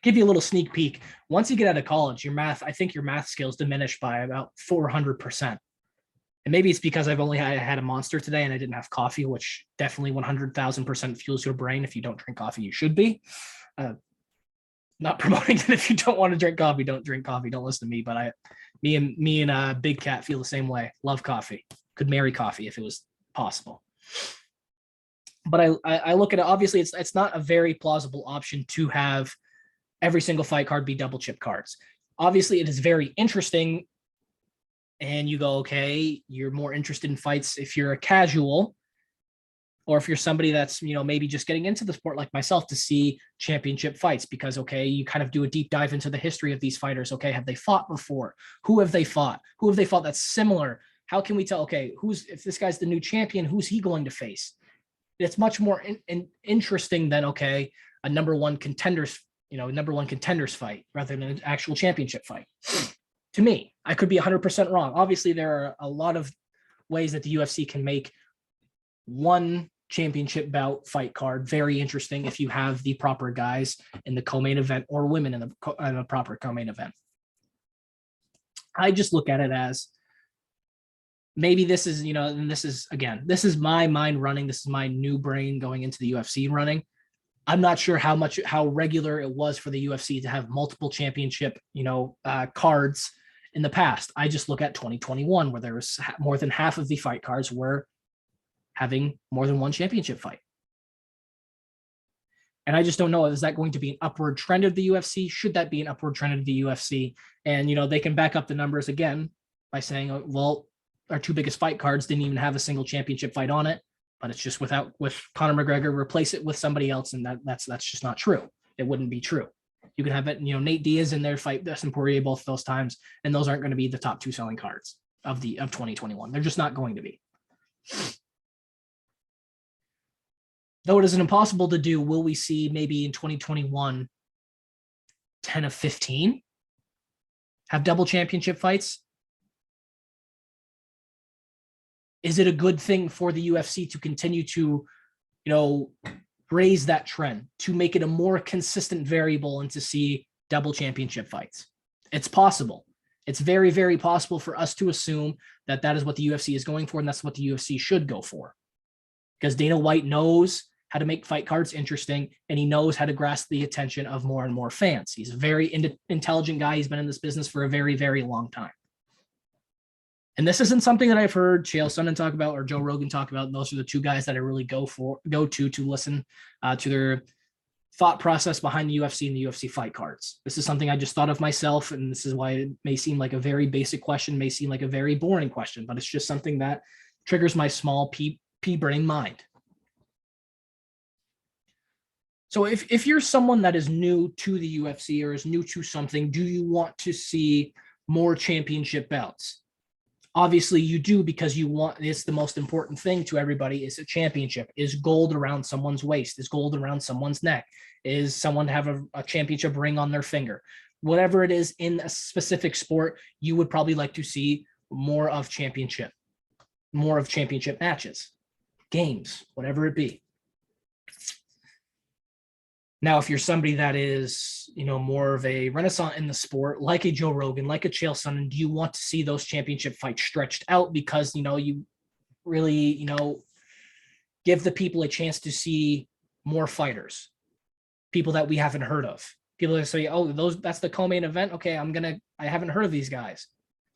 give you a little sneak peek. Once you get out of college, I think your math skills diminish by about 400%. And maybe it's because I've only had a Monster today and I didn't have coffee, which definitely 100,000% fuels your brain. If you don't drink coffee, you should be. Not promoting that if you don't want to drink coffee, don't drink coffee. Don't listen to me. But me and Big Cat feel the same way. Love coffee. Could marry coffee if it was possible. But I look at it. Obviously, it's not a very plausible option to have every single fight card be double chip cards. Obviously, it is very interesting. And you go, okay, you're more interested in fights if you're a casual, or if you're somebody that's, maybe just getting into the sport like myself, to see championship fights, because, okay, you kind of do a deep dive into the history of these fighters. Okay, have they fought before? Who have they fought? Who have they fought that's similar? How can we tell, okay, if this guy's the new champion, who's he going to face? It's much more interesting than, okay, a number one contenders fight rather than an actual championship fight. To me, I could be 100% wrong. Obviously, there are a lot of ways that the UFC can make one championship bout fight card very interesting if you have the proper guys in the co-main event, or women in the proper co-main event. I just look at it as, maybe this is, and this is my mind running. This is my new brain going into the UFC running. I'm not sure how regular it was for the UFC to have multiple championship, cards in the past. I just look at 2021, where there was more than half of the fight cards were having more than one championship fight. And I just don't know, is that going to be an upward trend of the UFC? Should that be an upward trend of the UFC? And, they can back up the numbers again by saying, well, our 2 biggest fight cards didn't even have a single championship fight on it, but it's just with Conor McGregor, replace it with somebody else. And that's just not true. It wouldn't be true. You can have it, Nate Diaz in there fight Dustin Poirier both those times, and those aren't going to be the top 2 selling cards of 2021. They're just not going to be. Though it isn't impossible to do, will we see maybe in 2021 10 of 15 have double championship fights? Is it a good thing for the UFC to continue to, raise that trend, to make it a more consistent variable and to see double championship fights? It's possible. It's very, very possible for us to assume that is what the UFC is going for, and that's what the UFC should go for. Because Dana White knows how to make fight cards interesting, and he knows how to grasp the attention of more and more fans. He's a very intelligent guy. He's been in this business for a very, very long time. And this isn't something that I've heard Chael Sonnen talk about or Joe Rogan talk about. Those are the 2 guys that I really go to listen to their thought process behind the UFC and the UFC fight cards. This is something I just thought of myself, and this is why it may seem like a very basic question, may seem like a very boring question, but it's just something that triggers my small pea brain mind. So if you're someone that is new to the UFC or is new to something, do you want to see more championship bouts? Obviously you do, because you want, it's the most important thing to everybody, is a championship, is gold around someone's waist, is gold around someone's neck, is someone to have a championship ring on their finger. Whatever it is in a specific sport, you would probably like to see more of championship matches, games, whatever it be. Now, if you're somebody that is, more of a renaissance in the sport, like a Joe Rogan, like a Chael Sonnen, do you want to see those championship fights stretched out because, you really, give the people a chance to see more fighters, people that we haven't heard of, people that say, oh, that's the co-main event. Okay, I haven't heard of these guys.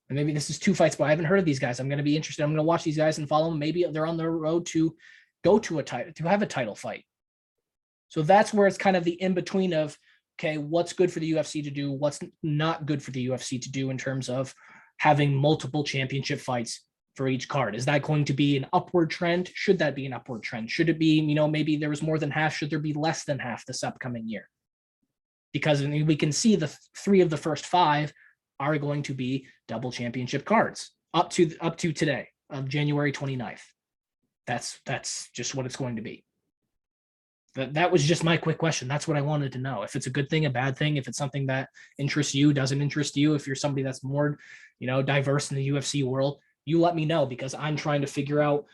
And maybe this is 2 fights, but I haven't heard of these guys. I'm going to be interested. I'm going to watch these guys and follow them. Maybe they're on the road to go to to have a title fight. So that's where it's kind of the in-between of, okay, what's good for the UFC to do, what's not good for the UFC to do in terms of having multiple championship fights for each card. Is that going to be an upward trend? Should that be an upward trend? Should it be, maybe there was more than half? Should there be less than half this upcoming year? Because we can see the 3 of the first 5 are going to be double championship cards up to today of January 29th. That's just what it's going to be. That was just my quick question. That's what I wanted to know. If it's a good thing, a bad thing, if it's something that interests you, doesn't interest you, if you're somebody that's more, diverse in the UFC world, you let me know, because I'm trying to figure out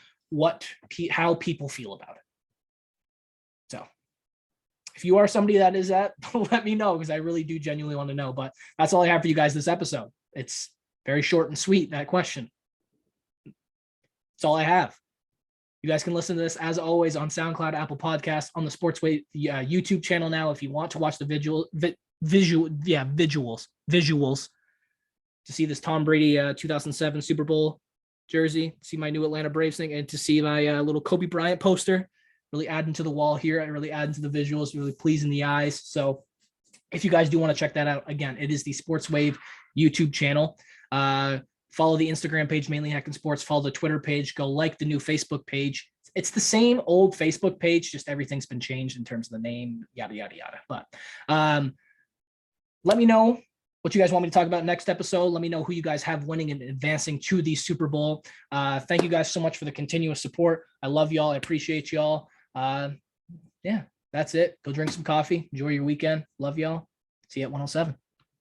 how people feel about it. So if you are somebody that is that, let me know, because I really do genuinely want to know. But that's all I have for you guys this episode. It's very short and sweet, that question. That's all I have. You guys can listen to this, as always, on SoundCloud, Apple Podcasts, on the Sportsway YouTube channel now. If you want to watch the visuals to see this Tom Brady 2007 Super Bowl jersey, see my new Atlanta Braves thing, and to see my little Kobe Bryant poster, really adding to the wall here, and really adding to the visuals, really pleasing the eyes. So if you guys do want to check that out, again, it is the Sportswave YouTube channel. Follow the Instagram page, Maine-Ly Heckin Sports. Follow the Twitter page. Go like the new Facebook page. It's the same old Facebook page, just everything's been changed in terms of the name, yada, yada, yada. But let me know what you guys want me to talk about next episode. Let me know who you guys have winning and advancing to the Super Bowl. Thank you guys so much for the continuous support. I love y'all. I appreciate y'all. Yeah, that's it. Go drink some coffee. Enjoy your weekend. Love y'all. See you at 107.